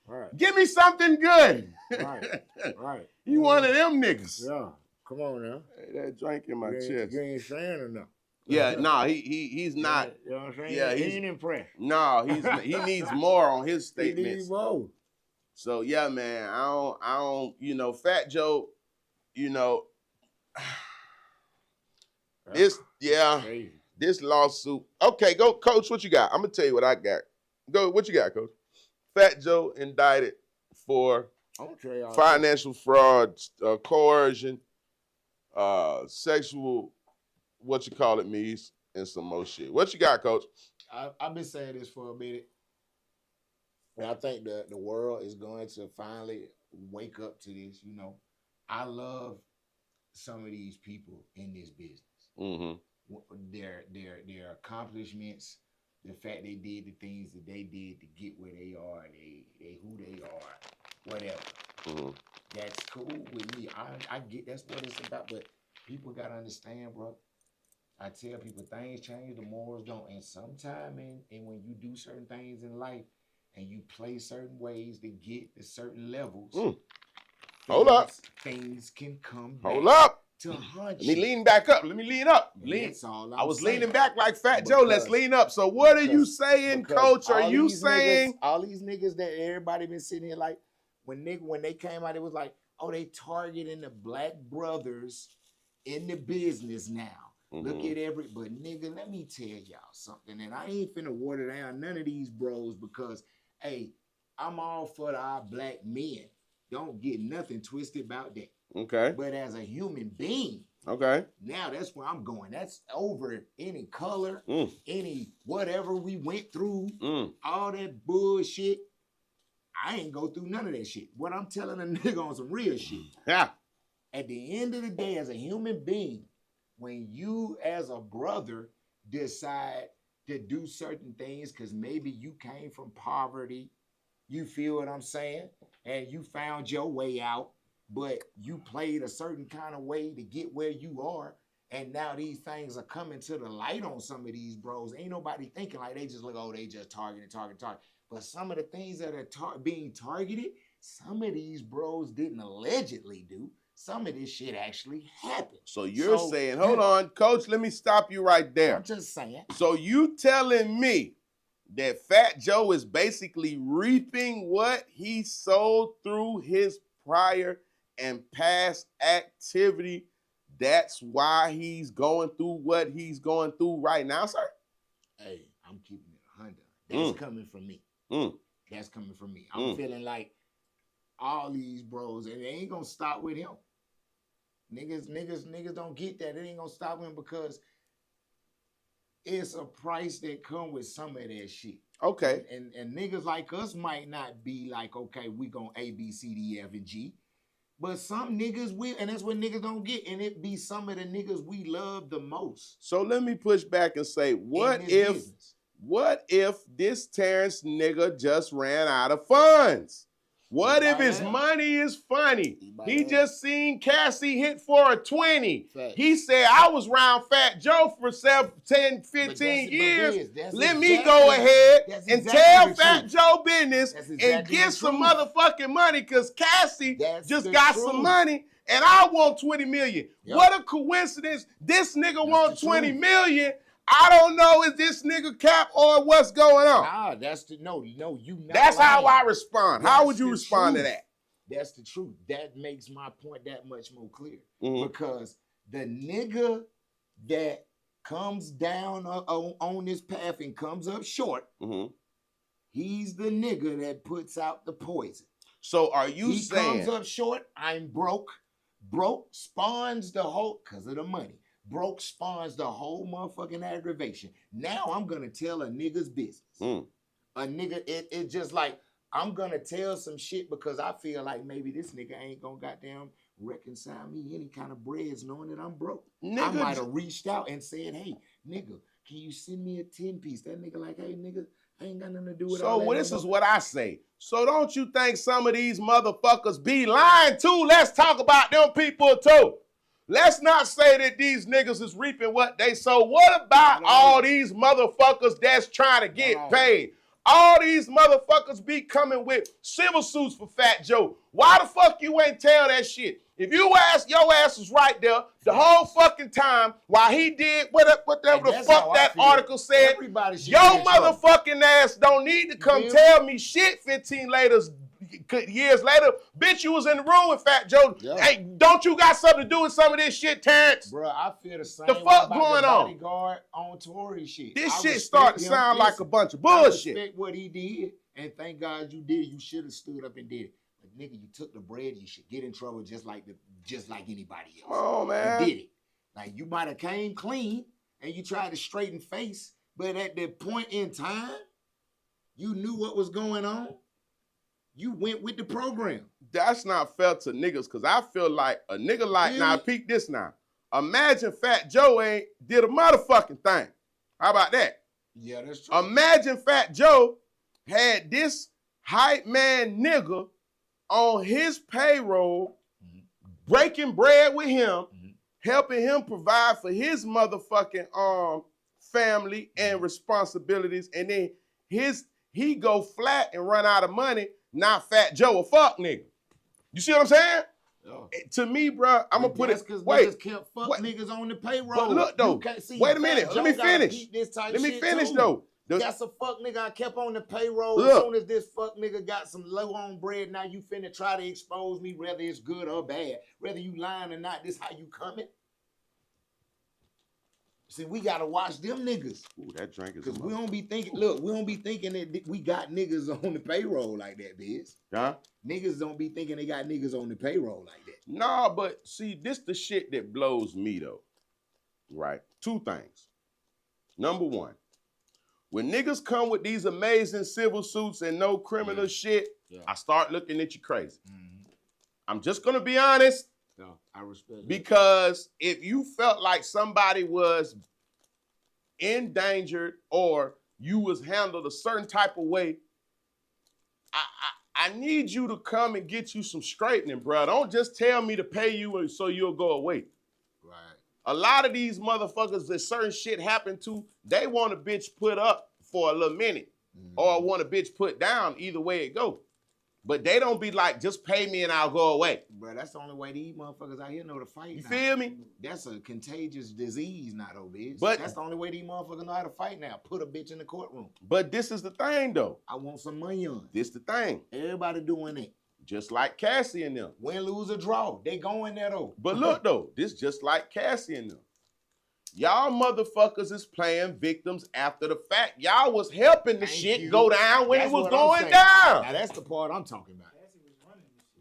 B: Right.
A: Give me something good.
B: Right.
A: You one of them niggas.
B: Yeah. Come on now.
A: Hey, that drink in my chest.
B: You ain't saying enough.
A: Yeah, no, he's not.
B: You know what I'm saying?
A: Yeah,
B: he
A: he's
B: ain't impressed.
A: No, he needs more on his
B: He
A: statements.
B: needs more.
A: So yeah, man, I don't, Fat Joe, this lawsuit. Okay, go, Coach, what you got? I'm gonna tell you what I got. Go, what you got, Coach? Fat Joe indicted for financial fraud, coercion, sexual, me's, and some more shit. What you got, Coach?
B: I've been saying this for a minute, and I think the world is going to finally wake up to this. I love some of these people in this business.
A: Mm-hmm.
B: Their accomplishments, the fact they did the things that they did to get where they are, they who they are, whatever.
A: Mm-hmm.
B: That's cool with me. I get that's what it's about, but people gotta understand, bro. I tell people things change, the morals don't. And sometime and when you do certain things in life and you play certain ways to get to certain levels,
A: hold up.
B: Things can come
A: Hold up.
B: To haunt
A: Let me lean back up. Let me lean up.
B: That's all
A: I was
B: saying.
A: leaning back like Fat Joe. Let's lean up. So what are you saying, Coach? Are you saying
B: all these niggas that everybody been sitting here like when they came out, it was like, oh, they targeting the black brothers in the business now.
A: Mm-hmm.
B: Look at but nigga, let me tell y'all something. And I ain't finna water down none of these bros because, hey, I'm all for our black men. Don't get nothing twisted about that.
A: Okay.
B: But as a human being,
A: okay,
B: now that's where I'm going. That's over any color, any whatever we went through, all that bullshit. I ain't go through none of that shit. What I'm telling a nigga on some real shit.
A: Yeah.
B: At the end of the day, as a human being, when you as a brother decide to do certain things because maybe you came from poverty, you feel what I'm saying? And you found your way out, but you played a certain kind of way to get where you are. And now these things are coming to the light on some of these bros. Ain't nobody thinking like they just look, oh, they just targeting. But some of the things that are being targeted, some of these bros didn't allegedly do. Some of this shit actually happened.
A: So you're saying, hold on, Coach, let me stop you right there.
B: I'm just saying.
A: So you telling me that Fat Joe is basically reaping what he sowed through his prior and past activity. That's why he's going through what he's going through right now, sir?
B: Hey, I'm keeping it 100. That's coming from me. That's coming from me. I'm feeling like all these bros, and it ain't gonna stop with him. Niggas don't get that. It ain't gonna stop him because it's a price that come with some of that shit.
A: Okay.
B: And niggas like us might not be like, okay, we gonna A, B, C, D, F, and G. But some niggas will, and that's what niggas don't get. And it be some of the niggas we love the most.
A: So let me push back and say, what if this Terrence nigga just ran out of funds? What if his money is funny? He just seen Cassie hit for a 20. He said, I was around Fat Joe for 10, 15 years. Let me go ahead and tell Fat Joe business and get some motherfucking money because Cassie just got some money and I want 20 million. Yep. What a coincidence. This nigga wants 20 million. I don't know is this nigga cap or what's going on.
B: Nah, you not
A: That's
B: lying.
A: how I respond. How would you respond to that?
B: That's the truth. That makes my point that much more clear. Because the nigga that comes down on this path and comes up short, he's the nigga that puts out the poison.
A: So are you saying
B: he comes up short, I'm broke. Broke spawns the whole, because of the money. Broke spawns the whole motherfucking aggravation. Now I'm gonna tell a nigga's business. A nigga, it's just like I'm gonna tell some shit because I feel like maybe this nigga ain't gonna goddamn reconcile me any kind of breads knowing that I'm broke.
A: Nigga,
B: I might have reached out and said, hey, nigga, can you send me a 10-piece? That nigga like, hey, nigga, I ain't got nothing to do with all that.
A: So this is what I say. So don't you think some of these motherfuckers be lying too? Let's talk about them people too. Let's not say that these niggas is reaping what they sow. What about all these motherfuckers that's trying to get paid? All these motherfuckers be coming with civil suits for Fat Joe. Why the fuck you ain't tell that shit? If your ass was right there the whole fucking time while he did whatever the fuck that article said, your motherfucking ass don't need to come tell me shit 15 years later. Bitch, you was in the room with Fat Joe. Yeah. Hey, don't you got something to do with some of this shit, Terrence?
B: Bro, I feel the same.
A: The fuck going on?
B: Bodyguard on Tory shit.
A: This shit starting to sound like a bunch of bullshit.
B: I respect what he did, and thank God you did. You should have stood up and did it. But nigga, you took the bread. You should get in trouble just like anybody else.
A: Oh man,
B: you did it. Like you might have came clean and you tried to straighten face, but at that point in time, you knew what was going on. You went with the program.
A: That's not fair to niggas, because I feel like a nigga like, now peep this now. Imagine Fat Joe ain't did a motherfucking thing. How about that?
B: Yeah, that's true.
A: Imagine Fat Joe had this hype man nigga on his payroll, breaking bread with him, helping him provide for his motherfucking family and responsibilities, and then he go flat and run out of money. Not Fat Joe, a fuck nigga. You see what I'm saying? Oh. To me, bro, I'm gonna put it.
B: Wait, can't fuck niggas on the payroll.
A: But look though, wait a minute. Let me finish. Let me finish though.
B: That's a fuck nigga I kept on the payroll. Look, as soon as this fuck nigga got some low on bread, now you finna try to expose me, whether it's good or bad, whether you lying or not. This how you coming? See, we gotta watch them niggas.
A: Ooh, that drink is.
B: Cause we don't be thinking. Look, we don't be thinking that we got niggas on the payroll like that, biz.
A: Huh?
B: Niggas don't be thinking they got niggas on the payroll like that.
A: Nah, but see, this the shit that blows me though. Right? Two things. Number one, when niggas come with these amazing civil suits and no criminal shit, I start looking at you crazy. I'm just gonna be honest.
B: No, I respect that.
A: Because if you felt like somebody was endangered or you was handled a certain type of way, I need you to come and get you some straightening, bro. Don't just tell me to pay you so you'll go away.
B: Right.
A: A lot of these motherfuckers that certain shit happen to, they want a bitch put up for a little minute or want a bitch put down, either way it go. But they don't be like, just pay me and I'll go away.
B: Bro, that's the only way these motherfuckers out here know to fight.
A: You feel me?
B: That's a contagious disease, not obese. But that's the only way these motherfuckers know how to fight now. Put a bitch in the courtroom.
A: But this is the thing, though.
B: I want some money on.
A: This the thing.
B: Everybody doing it.
A: Just like Cassie and them.
B: Win, lose, or draw. They going there, though.
A: But look, though. This just like Cassie and them. Y'all motherfuckers is playing victims after the fact. Y'all was helping the shit go down when it was going down.
B: Now that's the part I'm talking about.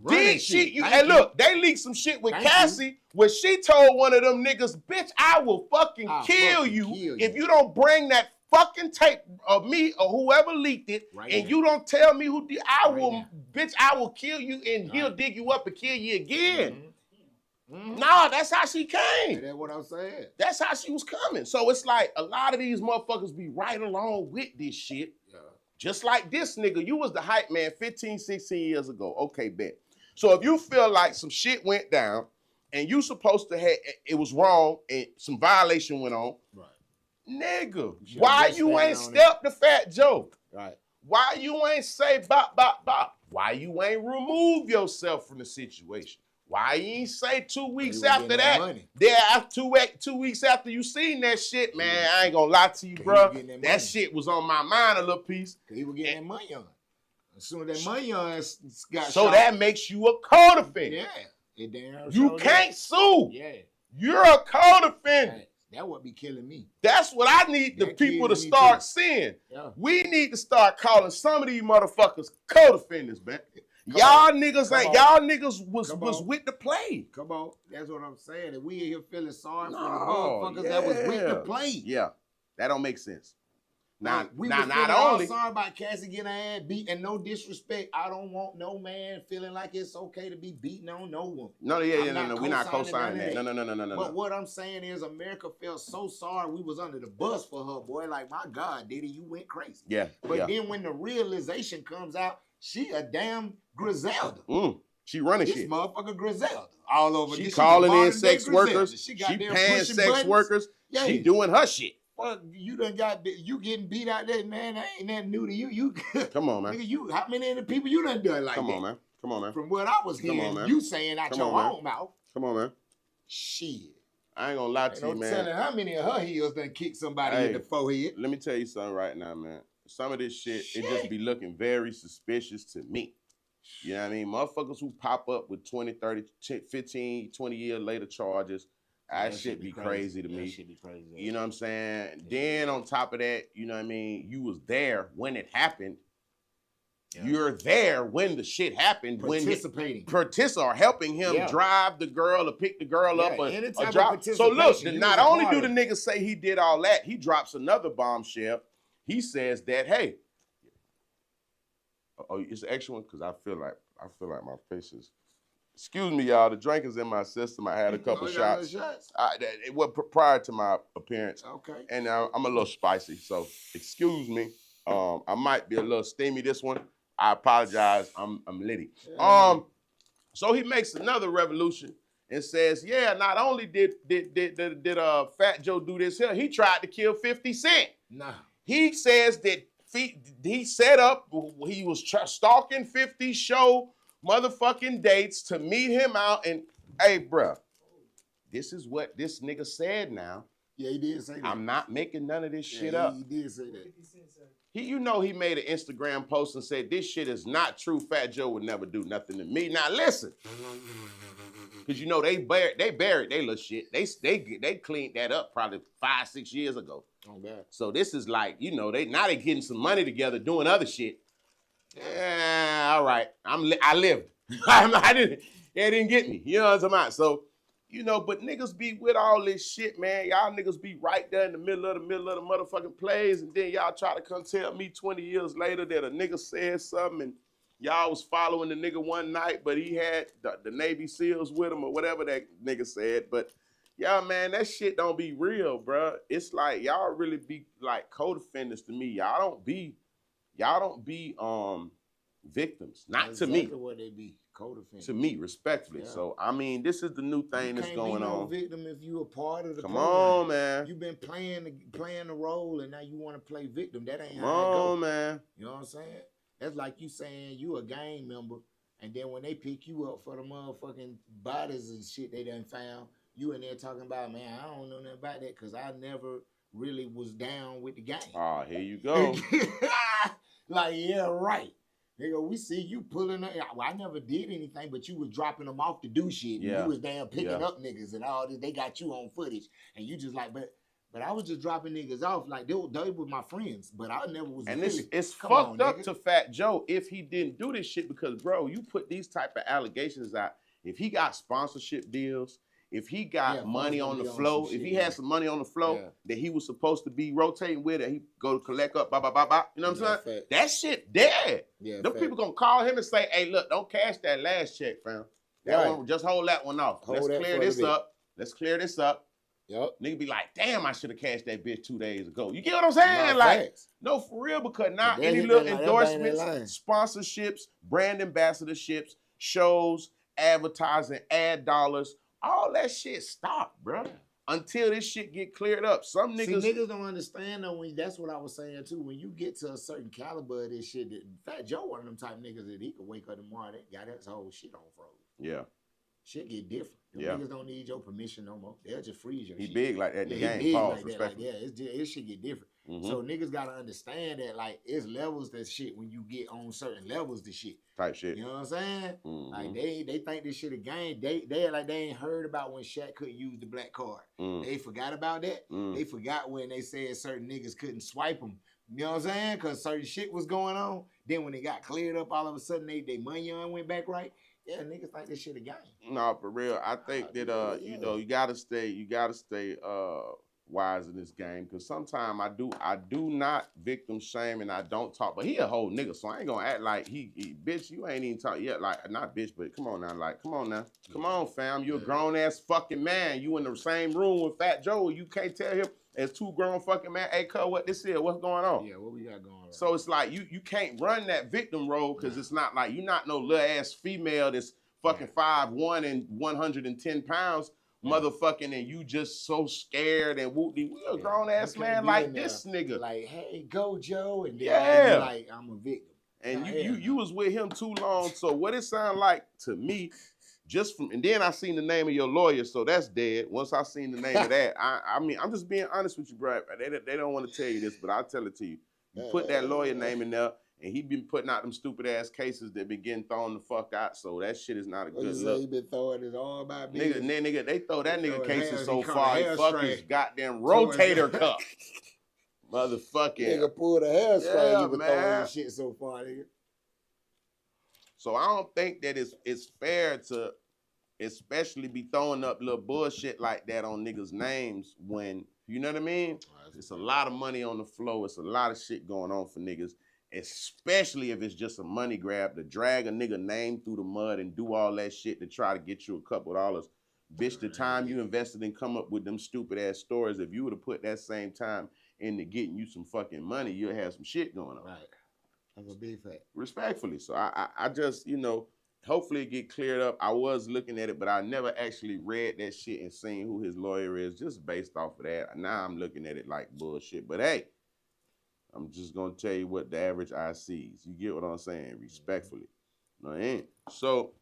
A: Did she? And look, they leaked some shit with Cassie where she told one of them niggas, bitch, I will fucking kill you if you don't bring that fucking tape of me or whoever leaked it, and you don't tell me who did. I will kill you, and he'll dig you up and kill you again. Nah, that's how she came.
B: That's what I'm saying.
A: That's how she was coming. So it's like a lot of these motherfuckers be right along with this shit. Yeah. Just like this nigga, you was the hype man 15, 16 years ago. Okay, bet. So if you feel like some shit went down and you supposed to have, it was wrong and some violation went on, nigga, why you ain't step the Fat Joe?
B: Right.
A: Why you ain't say bop, bop, bop? Why you ain't remove yourself from the situation? Why you ain't say 2 weeks after that? Yeah, 2 weeks after you seen that shit, man, I ain't gonna lie to you, bro. That shit was on my mind a little piece.
B: Cause he was getting that money on. As soon as that money on got
A: so shot, that makes you a co-defendant.
B: Yeah.
A: You can't sue.
B: Yeah.
A: You're a co-defendant.
B: That would be killing me.
A: That's what I need the people to start seeing. Yeah. We need to start calling some of these motherfuckers co-defendants, man. Y'all niggas was with the play.
B: Come on. That's what I'm saying. And we in here feeling sorry for the motherfuckers that was with the play.
A: Yeah. That don't make sense. Now,
B: we
A: not
B: all
A: only
B: sorry about Cassie getting her ass beat, and no disrespect. I don't want no man feeling like it's okay to be beating on no woman.
A: no, we're not co-signing that. No.
B: But what I'm saying is, America felt so sorry we was under the bus for her, boy. Like, my God, Diddy, you went crazy.
A: Yeah.
B: But then when the realization comes out, she a damn Griselda.
A: She running
B: this
A: shit.
B: Motherfucker Griselda all over.
A: She calling in sex workers.
B: She
A: paying sex
B: buttons.
A: workers. Yeah. She doing her shit.
B: Well, you getting beat out there, man. That ain't nothing new to you. You
A: come on, man.
B: Nigga, how many of the people you done done like
A: come
B: that?
A: Come on, man.
B: From what I was hearing, you saying out your own mouth.
A: Come on, man.
B: Shit.
A: I ain't gonna lie to you, man.
B: Telling how many of her heels done kicked somebody in the forehead.
A: Let me tell you something right now, man. Some of this shit, it just be looking very suspicious to me. You know what I mean? Motherfuckers who pop up with 20, 30, 15, 20 years later charges, that shit be crazy to me.
B: Shit be crazy.
A: You know what I'm saying? Then on top of that, you know what I mean? You was there when it happened. Yeah. You're there when the shit happened.
B: Participating.
A: Or helping him drive the girl or pick the girl up or drop. So look, not only do the nigga say he did all that, he drops another bombshell. He says that, hey, oh, it's an extra one? Because I feel like my face is. Excuse me, y'all. The drink is in my system. I had a couple shots. It was prior to my appearance. Okay. And I'm a little spicy, so excuse me. I might be a little steamy this one. I apologize. I'm litty. Yeah. So he makes another revolution and says, yeah, not only did Fat Joe do this here, he tried to kill 50 Cent. Nah. He says that he set up, he was stalking 50's show motherfucking dates to meet him out, and hey, bruh, this is what this nigga said now.
B: Yeah, he did say that.
A: I'm not making none of this shit up.
B: He did say that.
A: He made an Instagram post and said, this shit is not true. Fat Joe would never do nothing to me. Now listen, because you know they buried their little shit. They cleaned that up probably 5-6 years ago.
B: Oh, bad.
A: So this is like, you know, they getting some money together doing other shit. Yeah, all right. I lived. They didn't get me. You know what I'm talking about? So, you know, but niggas be with all this shit, man. Y'all niggas be right there in the middle of the motherfucking plays, and then y'all try to come tell me 20 years later that a nigga said something, and y'all was following the nigga one night, but he had the Navy SEALs with him or whatever that nigga said. But y'all, man, that shit don't be real, bruh. It's like y'all really be like co-defendants to me. Y'all don't be victims. Not exactly to me.
B: What they be, co-defendants.
A: To me, respectfully. Yeah. So I mean, this is the new thing that's going on.
B: You can't be no victim if you a part of the
A: Come
B: program.
A: on, man.
B: You've been playing the role, and now you want to play victim. That ain't
A: how
B: it go.
A: On, man.
B: You know what I'm saying? That's like you saying you a gang member, and then when they pick you up for the motherfucking bodies and shit they done found, you in there talking about, man, I don't know nothing about that because I never really was down with the gang.
A: Oh, here you go.
B: Like, yeah, right. Nigga, we see you pulling up. Well, I never did anything, but you was dropping them off to do shit. Yeah. You was damn picking up niggas and all this. They got you on footage. And you just like, but I was just dropping niggas off. Like, they were my friends, but I never was.
A: And it's fucked up to Fat Joe if he didn't do this shit because, bro, you put these type of allegations out. If he got sponsorship deals, if he got money on the flow, if he had some money on the flow that he was supposed to be rotating with, and he go to collect up, you know what I'm saying? That shit dead. Yeah, them people gonna call him and say, hey, look, don't cash that last check, fam. That one, just hold that one off. Let's clear this up. Yep. Nigga be like, damn, I should have cashed that bitch 2 days ago. You get what I'm saying? No, for real, because now any little endorsements, sponsorships, brand ambassadorships, shows, advertising, ad dollars, all that shit stop, bro. Until this shit get cleared up. Some niggas...
B: See, niggas don't understand, though, that's what I was saying, too. When you get to a certain caliber of this shit, Fat Joe one of them type niggas that he could wake up tomorrow and got his whole shit on froze.
A: Yeah.
B: Shit get different. Niggas don't need your permission no more. They'll just freeze your shit.
A: He big like that in the game.
B: Big like that. Like, it shit get different. Mm-hmm. So niggas gotta understand that, like, it's levels to shit when you get on certain levels to shit.
A: Type shit.
B: You know what I'm saying? Mm-hmm. Like, they think this shit a game. They like they ain't heard about when Shaq couldn't use the black card. Mm. They forgot about that. Mm. They forgot when they said certain niggas couldn't swipe them. You know what I'm saying? Because certain shit was going on. Then when it got cleared up, all of a sudden they money on went back right. Yeah, niggas think this shit a game.
A: No, for real. I think that you know, you gotta stay wise in this game, because sometimes I do not victim shame and I don't talk, but he a whole nigga, so I ain't gonna act like he bitch, you ain't even talk yet, like, not bitch, but come on now, come on fam, you a grown ass fucking man, you in the same room with Fat Joe, you can't tell him as two grown fucking man, hey cuz, what this is, what's going on?
B: Yeah, what we got going on?
A: So it's like you can't run that victim role, because it's not like you're not no little ass female that's fucking 5'1" and 110 pounds, motherfucking, and you just so scared and whoopty. We a grown ass man like this nigga.
B: Like, hey, go Joe, and then
A: Yeah.
B: like I'm a victim.
A: And you was with him too long. So what it sound like to me, just from, and then I seen the name of your lawyer, so that's dead. Once I seen the name of that, I mean, I'm just being honest with you, bro. They don't want to tell you this, but I'll tell it to you. You put that lawyer name in there, and he been putting out them stupid ass cases that been getting thrown the fuck out. So that shit is not a good look.
B: He been throwing it all about
A: nigga, they throw that nigga cases so
B: he
A: far, he fuck his goddamn rotator cuff. Motherfucking
B: nigga pulled a hair straight.
A: Yeah,
B: You been
A: man.
B: throwing shit so far, nigga.
A: So I don't think that it's fair to especially be throwing up little bullshit like that on niggas' names when, you know what I mean? It's a lot of money on the floor. It's a lot of shit going on for niggas, especially if it's just a money grab to drag a nigga name through the mud and do all that shit to try to get you a couple dollars. Bitch, the time you invested in come up with them stupid ass stories, if you would have put that same time into getting you some fucking money, you'll have some shit going on.
B: Right. That's a big fact.
A: Respectfully. So I just, you know, hopefully it get cleared up. I was looking at it, but I never actually read that shit and seen who his lawyer is, just based off of that. Now I'm looking at it like bullshit. But hey, I'm just gonna tell you what the average eye sees. You get what I'm saying? Respectfully. No, it ain't. So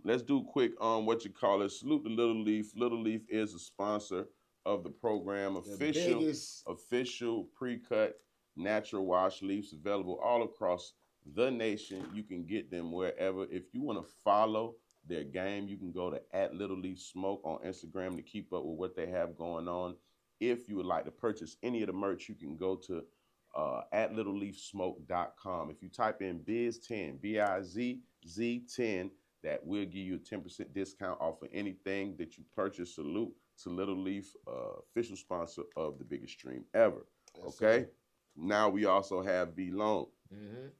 A: let's do quick what you call it. Salute the Little Leaf. Little Leaf is a sponsor of the program. Official pre-cut natural wash leaves available all across the nation. You can get them wherever. If you want to follow their game, you can go to @LittleLeafSmoke on Instagram to keep up with what they have going on. If you would like to purchase any of the merch, you can go to @LittleLeafSmoke.com. If you type in Bizz10, BIZZ10, that will give you a 10% discount off of anything that you purchase. Salute to Little Leaf, official sponsor of the biggest stream ever. Okay? Now we also have Villon.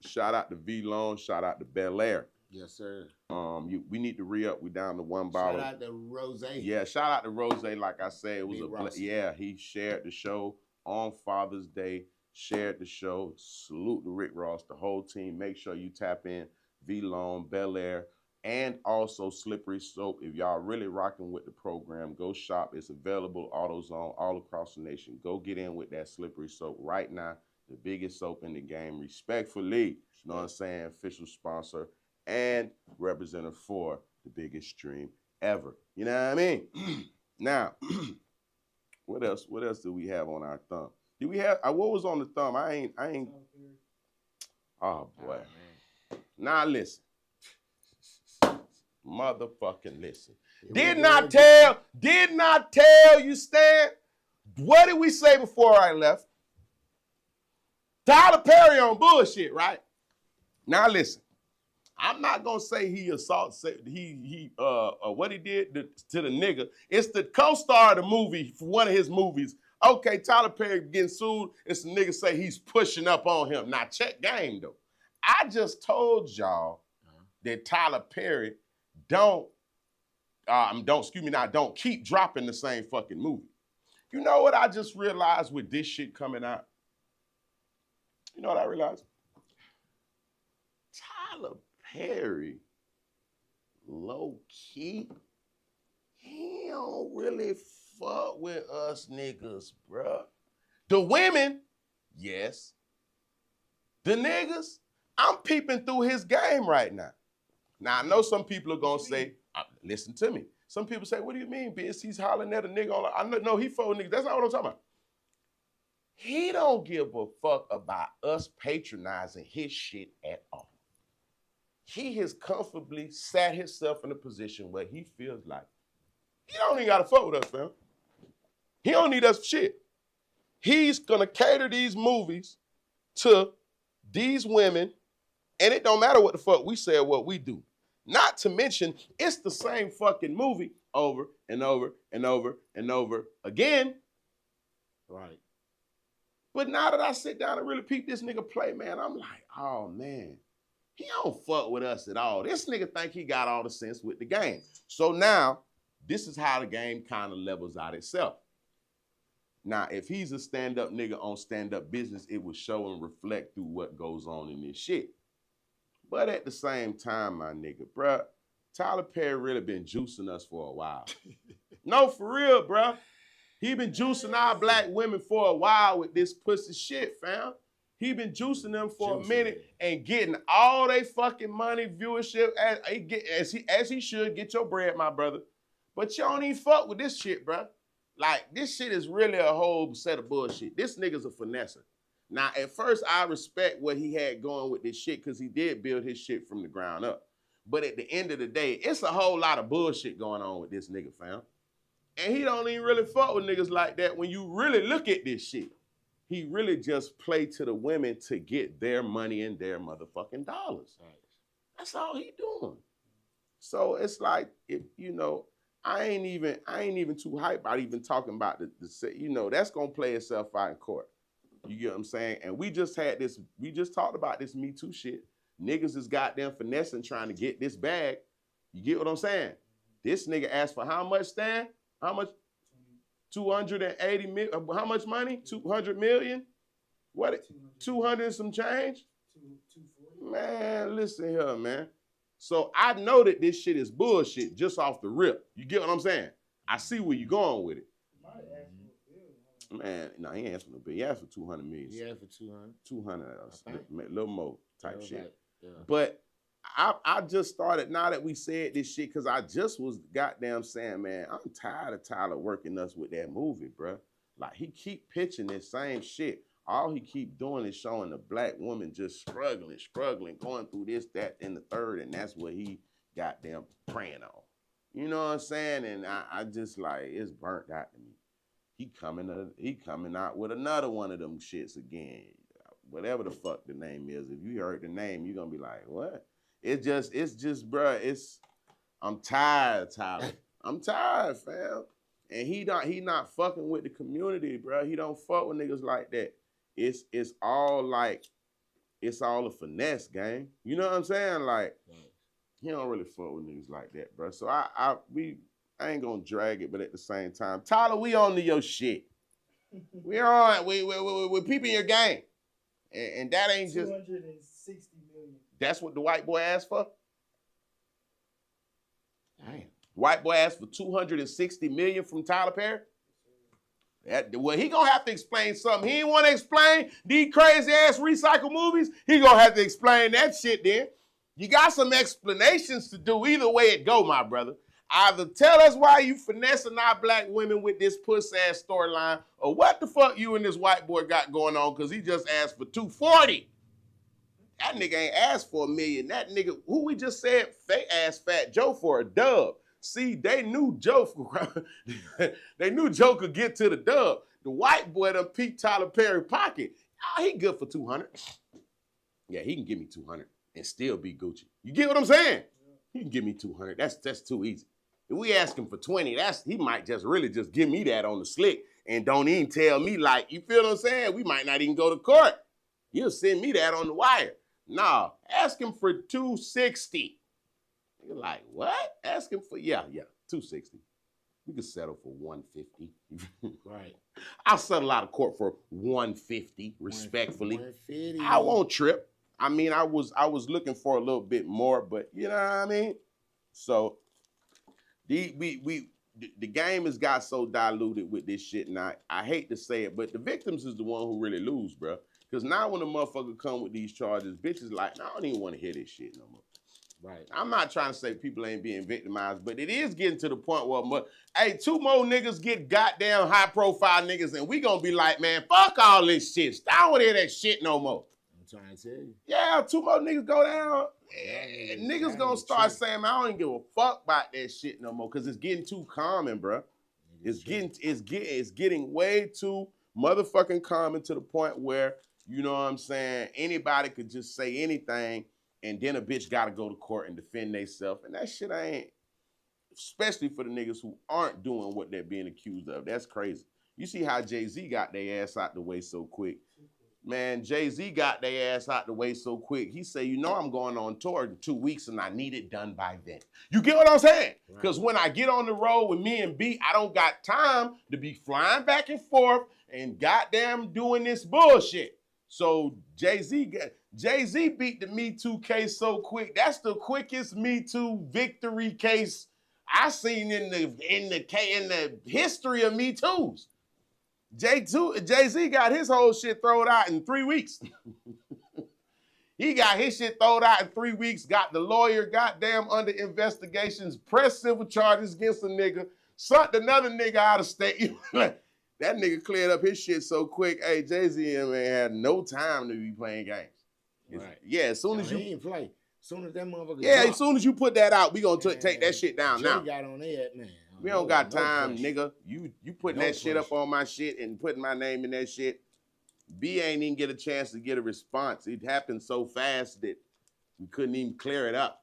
A: Shout out to Villon. Shout out to Bel Air.
B: Yes, sir.
A: We need to re-up. We down to one bottle.
B: Shout out to Rose.
A: Yeah, shout out to Rose. Like I said, it was he shared the show on Father's Day. Shared the show. Salute to Rick Ross, the whole team. Make sure you tap in Villon, Bel Air, and also Slippery Soap. If y'all really rocking with the program, go shop. It's available AutoZone all across the nation. Go get in with that Slippery Soap right now. The biggest soap in the game, respectfully. You know what I'm saying? Official sponsor and representative for the biggest stream ever. You know what I mean? Now, what else do we have on our thumb? Do we have, what was on the thumb? I ain't. Oh, boy. Now listen. Motherfucking listen. Did not tell you, Stan? What did we say before I left? Tyler Perry on bullshit, right? Now listen, I'm not gonna say he assaulted, what he did to the nigga. It's the co-star of the movie for one of his movies. Okay, Tyler Perry getting sued. It's the nigga say he's pushing up on him. Now check game though. I just told y'all that Tyler Perry don't keep dropping the same fucking movie. You know what I just realized with this shit coming out? You know what I realized? Tyler Perry, low-key, he don't really fuck with us niggas, bruh. The women, yes. The niggas, I'm peeping through his game right now. Now, I know some people are going to say, listen to me. Some people say, what do you mean, bitch? He's hollering at a nigga. I know he fuck with niggas. That's not what I'm talking about. He don't give a fuck about us patronizing his shit at all. He has comfortably sat himself in a position where he feels like he don't even got to fuck with us, fam. He don't need us for shit. He's going to cater these movies to these women, and it don't matter what the fuck we say or what we do. Not to mention, it's the same fucking movie over and over and over and over again.
B: Right.
A: But now that I sit down and really peep this nigga play, man, I'm like, oh man, he don't fuck with us at all. This nigga think he got all the sense with the game. So now, this is how the game kind of levels out itself. Now, if he's a stand-up nigga on stand-up business, it will show and reflect through what goes on in this shit. But at the same time, my nigga, bruh, Tyler Perry really been juicing us for a while. No, for real, bruh. He been juicing our black women for a while with this pussy shit, fam. He been juicing them for a minute and getting all they fucking money, viewership, as he should. Get your bread, my brother. But you don't even fuck with this shit, bruh. Like, this shit is really a whole set of bullshit. This nigga's a finesser. Now, at first, I respect what he had going with this shit because he did build his shit from the ground up. But at the end of the day, it's a whole lot of bullshit going on with this nigga, fam. And he don't even really fuck with niggas like that. When you really look at this shit, he really just play to the women to get their money and their motherfucking dollars. Right. That's all he doing. So it's like, if you know, I ain't even too hype about even talking about the you know, that's gonna play itself out in court. You get what I'm saying? And we just talked about this Me Too shit. Niggas is goddamn finessing trying to get this bag. You get what I'm saying? This nigga asked for how much, Stan? How much? 280 million. How much money? 200 million? What? 200 and some change? 240. Man, listen here, man. So I know that this shit is bullshit just off the rip. You get what I'm saying? I see where you're going with it. Man, no, he ain't asked for no bill. He asked for 200 million.
B: He asked for 200.
A: 200, a little more type shit.
B: Like, yeah.
A: But I just started, now that we said this shit, because I just was goddamn saying, man, I'm tired of Tyler working us with that movie, bro. Like, he keep pitching this same shit. All he keep doing is showing the black woman just struggling, going through this, that, and the third, and that's what he goddamn praying on. You know what I'm saying? And I just like, it's burnt out to me. He coming out with another one of them shits again. Whatever the fuck the name is. If you heard the name, you're gonna be like, what? It's just, bruh, I'm tired, Tyler. I'm tired, fam. And he not fucking with the community, bruh. He don't fuck with niggas like that. It's all a finesse, gang. You know what I'm saying? Like, he don't really fuck with niggas like that, bruh. So I ain't gonna drag it, but at the same time, Tyler, we on to your shit. We're peeping your game. And that ain't just
C: 260 million.
A: That's what the white boy asked for?
B: Damn.
A: White boy asked for 260 million from Tyler Perry? Well, he gonna have to explain something. He ain't wanna explain these crazy ass recycle movies. He gonna have to explain that shit then. You got some explanations to do either way it go, my brother. Either tell us why you finessing our black women with this puss-ass storyline, or what the fuck you and this white boy got going on, because he just asked for 240. That nigga ain't asked for $1 million. That nigga, who we just said, they asked Fat Joe for a dub. See, they knew Joe could get to the dub. The white boy done peeked Tyler Perry pocket. Oh, he good for 200. Yeah, he can give me 200 and still be Gucci. You get what I'm saying? He can give me 200. That's too easy. If we ask him for 20, he might just really just give me that on the slick and don't even tell me, like, you feel what I'm saying? We might not even go to court. He'll send me that on the wire. Nah, ask him for 260. You're like, what? Ask him for, yeah, 260. We could settle for 150.
B: Right.
A: I'll settle out of court for 150, respectfully.
B: 150.
A: I won't trip. I mean, I was looking for a little bit more, but you know what I mean? So the game has got so diluted with this shit, and I hate to say it, but the victims is the one who really lose, bro. Because now when the motherfucker come with these charges, bitches like, I don't even want to hear this shit no more.
B: Right.
A: I'm not trying to say people ain't being victimized, but it is getting to the point where, hey, 2 more niggas get goddamn high-profile niggas, and we gonna be like, man, fuck all this shit. I don't want to hear that shit no more.
B: I'm trying to tell you.
A: Yeah, 2 more niggas go down, and niggas gonna start saying, man, I don't even give a fuck about that shit no more, because it's getting too common, bro. It's getting way too motherfucking common to the point where, you know what I'm saying, anybody could just say anything, and then a bitch gotta go to court and defend themselves. And that shit ain't, especially for the niggas who aren't doing what they're being accused of. That's crazy. You see how Jay-Z got their ass out the way so quick. Man, Jay-Z got their ass out the way so quick. He said, you know I'm going on tour in 2 weeks and I need it done by then. You get what I'm saying? Because when I get on the road with me and B, I don't got time to be flying back and forth and goddamn doing this bullshit. So Jay-Z beat the Me Too case so quick. That's the quickest Me Too victory case I seen in the history of Me Too's. Jay-Z got his whole shit thrown out in 3 weeks. He got his shit thrown out in 3 weeks, got the lawyer goddamn under investigations, pressed civil charges against a nigga, sucked another nigga out of state. That nigga cleared up his shit so quick. Hey, Jay-Z and man had no time to be playing games. Right. Yeah, as soon as you
B: ain't play. As soon as that motherfucker
A: as soon as you put that out, we gonna take that shit down now.
B: Got on there, man.
A: We don't got time, nigga. You putting that shit up on my shit and putting my name in that shit. B ain't even get a chance to get a response. It happened so fast that we couldn't even clear it up.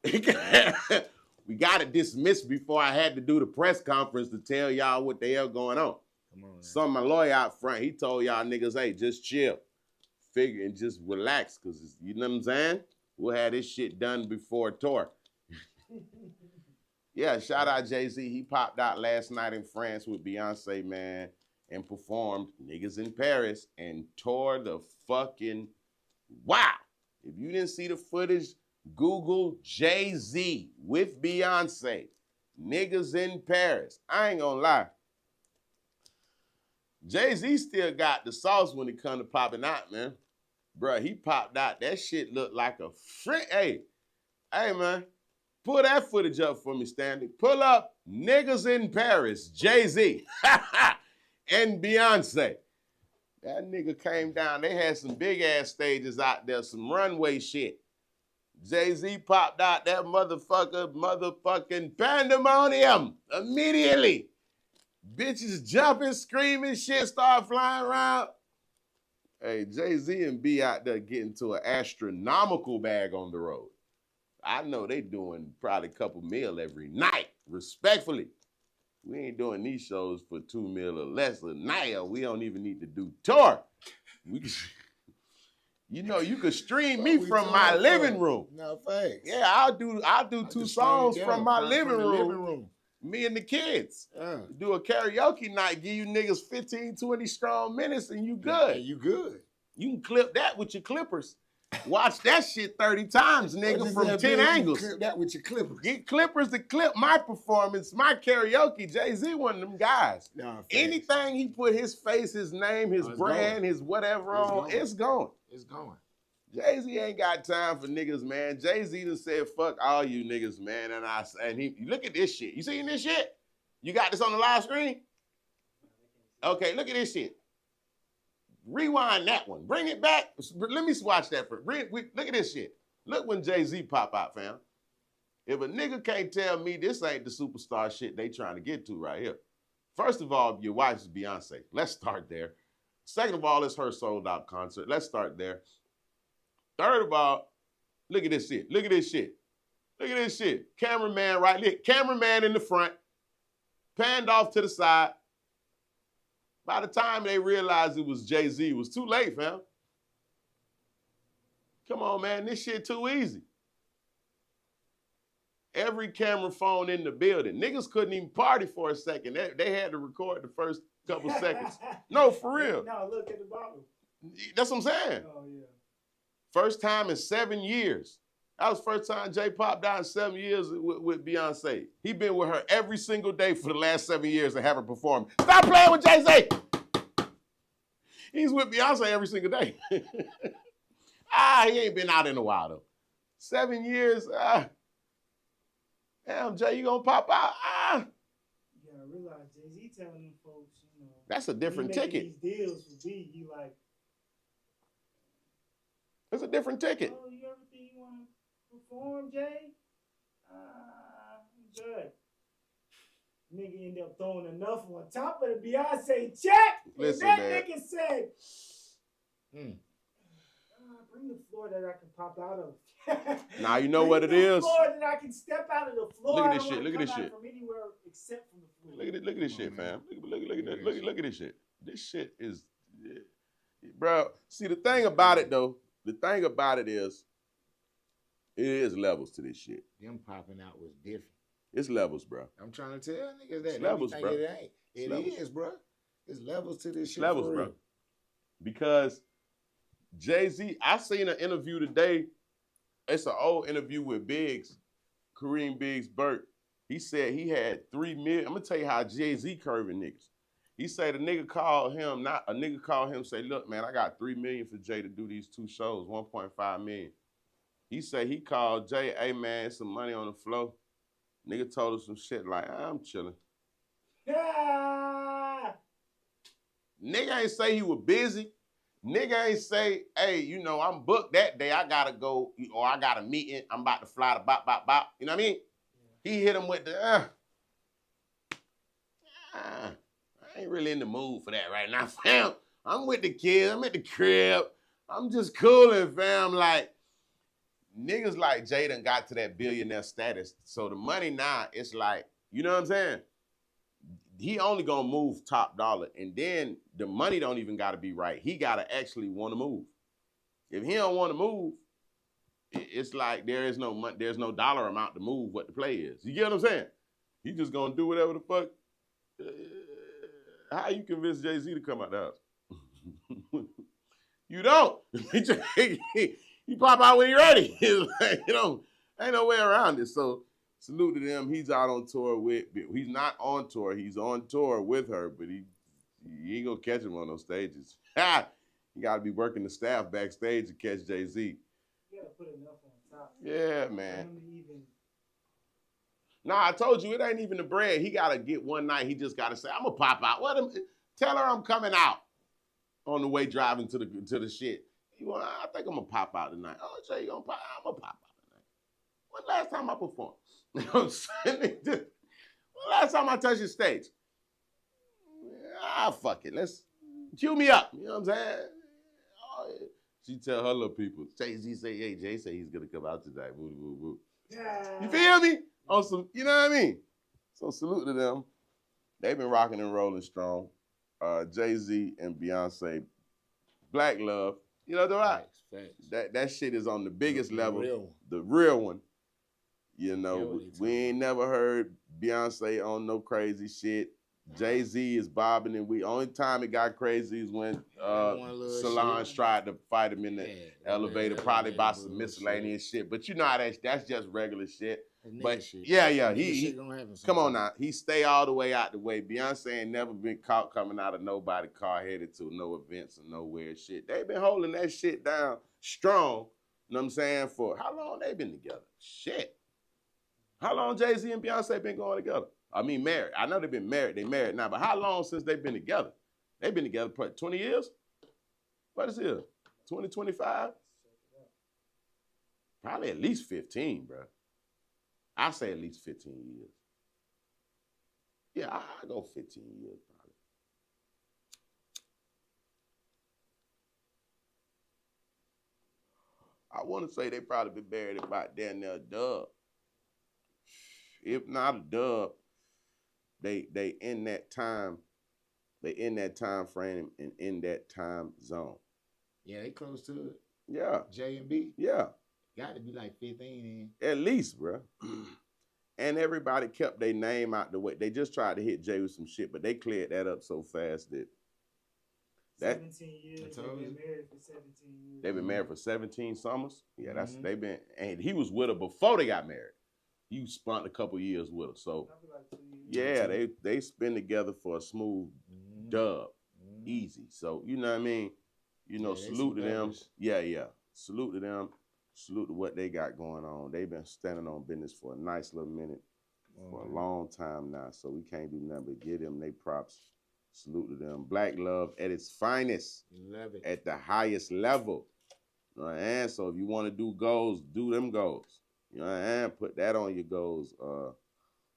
A: We got it dismissed before I had to do the press conference to tell y'all what the hell going on. Come on, man. So my lawyer out front, he told y'all niggas, hey, just chill. Figure and just relax, because you know what I'm saying? We'll have this shit done before tour. Yeah, shout out Jay-Z. He popped out last night in France with Beyonce, man, and performed Niggas in Paris and tore the fucking wow. If you didn't see the footage, Google Jay-Z with Beyonce, Niggas in Paris. I ain't gonna lie. Jay-Z still got the sauce when it comes to popping out, man. Bruh, he popped out. That shit looked like a friend. Hey, man. Pull that footage up for me, Stanley. Pull up Niggas in Paris, Jay-Z, and Beyonce. That nigga came down. They had some big-ass stages out there, some runway shit. Jay-Z popped out that motherfucking pandemonium immediately. Bitches jumping, screaming, shit start flying around. Hey, Jay-Z and B out there getting to an astronomical bag on the road. I know they doing probably a couple mil every night, respectfully. We ain't doing these shows for 2 mil or less a night, or we don't even need to do tour. You know, you could stream me from my living room.
B: No, thanks.
A: Yeah, I'll do 2 songs from my living room. Me and the kids. Do a karaoke night, give you niggas 15, 20 strong minutes, and you good.
B: Yeah, you good.
A: You can clip that with your clippers. Watch that shit 30 times, nigga, from 10 angles.
B: Clip that with your clippers.
A: Get clippers to clip my performance, my karaoke. Jay-Z one of them guys. No, anything he put his face, his name, his brand, his whatever on, it's going.
B: It's going.
A: Jay-Z ain't got time for niggas, man. Jay-Z done said, fuck all you niggas, man. And he look at this shit. You seen this shit? You got this on the live screen? Okay, look at this shit. Rewind that one. Bring it back. Let me watch that for. Look at this shit. Look when Jay-Z pop out, fam. If a nigga can't tell me this ain't the superstar shit they trying to get to right here. First of all, your wife's Beyonce. Let's start there. Second of all, it's her sold-out concert. Let's start there. Third of all, look at this shit. Look at this shit. Look at this shit. Cameraman right there. Cameraman in the front. Panned off to the side. By the time they realized it was Jay-Z, it was too late, fam. Come on, man. This shit too easy. Every camera phone in the building. Niggas couldn't even party for a second. They had to record the first couple seconds. No, for real.
C: No, look at the bottom.
A: That's what I'm saying.
C: Oh, yeah.
A: First time in 7 years. That was the first time Jay popped out in 7 years with Beyonce. He been with her every single day for the last 7 years and haven't performed. Stop playing with Jay-Z. He's with Beyonce every single day. He ain't been out in a while though. 7 years. Damn, Jay, you gonna pop out?
C: You gotta realize Jay-Z telling them folks, you know.
A: That's a different ticket.
C: These deals for B, he like.
A: It's a different ticket.
C: Oh, you ever think you want to perform, Jay? Judge. Nigga ended up throwing enough on top of the Beyonce check.
A: Listen,
C: and that
A: man.
C: nigga said, bring the floor that I can pop out of.
A: Now you know what it is.
C: The floor that I can step out of the floor.
A: Look at this shit. Look at this shit.
C: From anywhere except from the floor.
A: Look at this shit, fam. Look at this shit. This shit is, bro. See, the thing about it though, the thing about it is levels to this shit.
B: Them popping out was different.
A: It's levels, bro.
B: I'm trying to tell niggas that.
A: It's levels, bro.
B: It ain't. It is, bro. It's levels to this shit.
A: Levels, bro. Because Jay-Z, I seen an interview today. It's an old interview with Biggs, Kareem Biggs Burke. He said he had 3 million. I'm gonna tell you how Jay-Z curving niggas. He said a nigga called him, say, look, man, I got 3 million for Jay to do these 2 shows, 1.5 million. He said he called Jay, hey man, some money on the floor. Nigga told us some shit like, I'm chilling.
C: Yeah.
A: Nigga ain't say he was busy. Nigga ain't say, hey, you know, I'm booked that day. I gotta go, or I got a meeting. I'm about to fly to bop, bop, bop. You know what I mean? Yeah. He hit him with the, I ain't really in the mood for that right now, fam. I'm with the kids. I'm at the crib. I'm just cooling, fam. Like, niggas like Jay done got to that billionaire status. So the money now, it's like, you know what I'm saying? He only gonna move top dollar, and then the money don't even gotta be right. He gotta actually want to move. If he don't want to move, it's like there's no dollar amount to move what the play is. You get what I'm saying? He just gonna do whatever the fuck. How you convince Jay-Z to come out the house? You don't. He pop out when he ready. Like, you know, ain't no way around it. So salute to them. He's out on tour with. He's not on tour. He's on tour with her, but he ain't gonna catch him on those stages. You gotta be working the staff backstage to catch Jay-Z.
C: You gotta put enough on top.
A: Yeah, man. Nah, I told you, it ain't even the bread. He gotta get one night. He just gotta say, I'm gonna pop out. Tell her I'm coming out on the way driving to the shit. I think I'm gonna pop out tonight. Oh, Jay, you gonna pop out? I'm gonna pop out tonight. When last time I performed? You know what I'm saying? When last time I touched the stage? Fuck it. Let's cue me up. You know what I'm saying? Oh, yeah. She tell her little people. Jay-Z say, hey, Jay say he's gonna come out tonight. Woo, woo, woo. Yeah. You feel me? On some, you know what I mean? So salute to them. They've been rocking and rolling strong. Jay-Z and Beyonce, Black Love. You know, right? That shit is on the biggest level. The real one. You know, we ain't never heard Beyonce on no crazy shit. Jay-Z is bobbing, and only time it got crazy is when Solange tried to fight him in the elevator, probably by some miscellaneous shit. But you know how that's just regular shit. But yeah, he come on now. He stay all the way out the way. Beyonce ain't never been caught coming out of nobody car headed to no events or nowhere shit. They been holding that shit down strong, you know what I'm saying, for how long they been together? Shit. How long Jay-Z and Beyonce been going together? I mean, married. I know they've been married. They married now, but how long since they've been together? They've been together for 20 years? What is it? 20, 25? Probably at least 15, bro. I say at least 15 years. Yeah, I go 15 years probably. I want to say they probably been married about damn near a dub. If not a dub, they in that time frame and in that time zone.
B: Yeah, they close to it.
A: Yeah.
B: J and B.
A: Yeah.
B: Got to be like 15
A: in. At least, bro. And everybody kept their name out the way. They just tried to hit Jay with some shit, but they cleared that up so fast that
C: 17 years. They've been married for 17 years.
A: They've been married for 17 summers. Yeah, they've been, and he was with her before they got married. He spent a couple years with her. So yeah, they spend together for a smooth dub. Easy. So you know what I mean? You know, salute to them. Yeah. Salute to them. Salute to what they got going on. They've been standing on business for a nice little minute, for a long time now. So we can't do nothing but give them their props. Salute to them. Black love at its finest.
B: Love it.
A: At the highest level. You know what I mean? So if you want to do goals, do them goals. You know what I mean? Put that on your goals.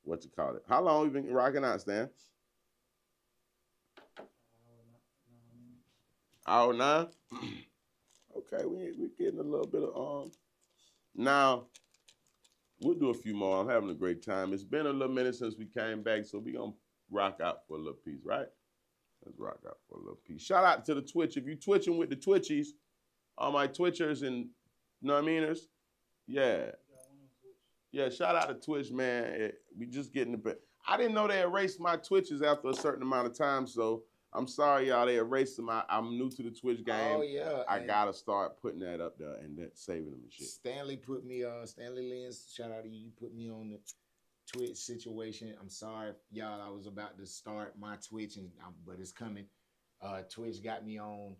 A: What you call it? How long you been rocking out, Stan? Hour 9? Okay, we getting a little bit of Now, we'll do a few more. I'm having a great time. It's been a little minute since we came back, so we're gonna rock out for a little piece, right? Let's rock out for a little piece. Shout out to the Twitch. If you twitching with the Twitchies, all my Twitchers and you know what I meaners, yeah. Yeah, shout out to Twitch, man. We just getting the best. I didn't know they erased my Twitches after a certain amount of time, so I'm sorry, y'all. They erased them. I'm new to the Twitch game.
B: Oh yeah,
A: I gotta start putting that up there and saving them and shit.
B: Stanley put me Stanley Lens, shout out to you. You put me on the Twitch situation. I'm sorry, y'all. I was about to start my Twitch, but it's coming. Twitch got me on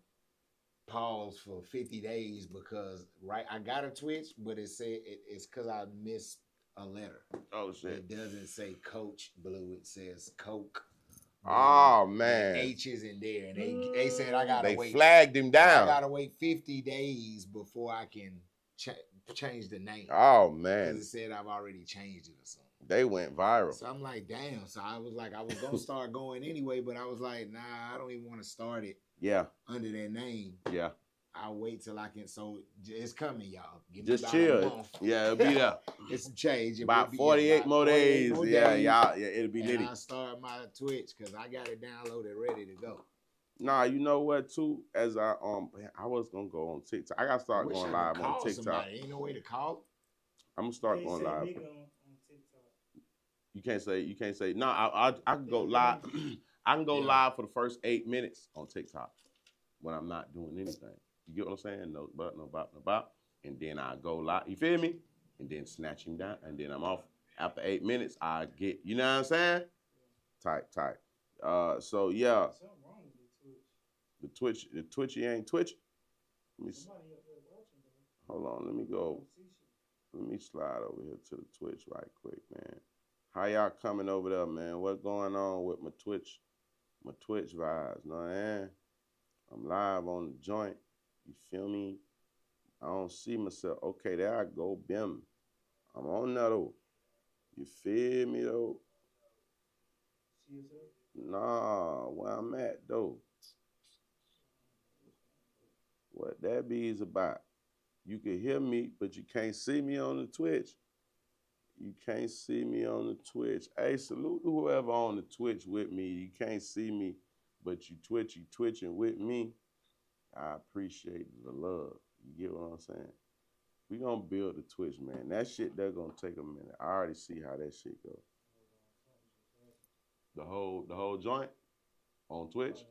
B: pause for 50 days because I got a Twitch, but it said it's because I missed a letter.
A: Oh shit!
B: It doesn't say Coach Bleu. It says Coke.
A: Oh man,
B: H is in there, and they said I gotta wait.
A: They flagged him down.
B: I gotta wait 50 days before I can change the name.
A: Oh man,
B: because it said I've already changed it or something.
A: They went viral.
B: So I'm like, damn. So I was like, I was gonna start going anyway, but I was like, nah, I don't even want to start it.
A: Yeah.
B: Under that name.
A: Yeah.
B: I'll wait till I can. So it's coming, y'all.
A: Just chill. Yeah, it'll be there.
B: It's a change.
A: About 48 more days. Yeah, y'all. Yeah, it'll be litty.
B: I'll start my Twitch because I got it downloaded, ready to go.
A: Nah, you know what too? As I was gonna go on TikTok. I gotta start going live on TikTok.
B: Somebody. Ain't no way to call.
A: I'm gonna start going live. You can't say. No, I can go live. I can go live for the first 8 minutes on TikTok when I'm not doing anything. You get what I'm saying? No bop. And then I go live. You feel me? And then snatch him down. And then I'm off. After 8 minutes, I get, you know what I'm saying? Tight. So yeah.
C: Something wrong with
A: The Twitchy ain't twitching. Let me see. Hold on, let me go. Let me slide over here to the Twitch right quick, man. How y'all coming over there, man? What's going on with my Twitch vibes? No, man. I'm live on the joint. You feel me? I don't see myself. Okay, there I go, bim. I'm on that though. You feel me though? Nah, where I'm at though. What that be is about. You can hear me, but you can't see me on the Twitch. You can't see me on the Twitch. Hey, salute to whoever on the Twitch with me. You can't see me, but you twitching with me. I appreciate the love. You get what I'm saying? We gonna build the Twitch, man. That shit, they're gonna take a minute. I already see how that shit goes. The whole joint on Twitch.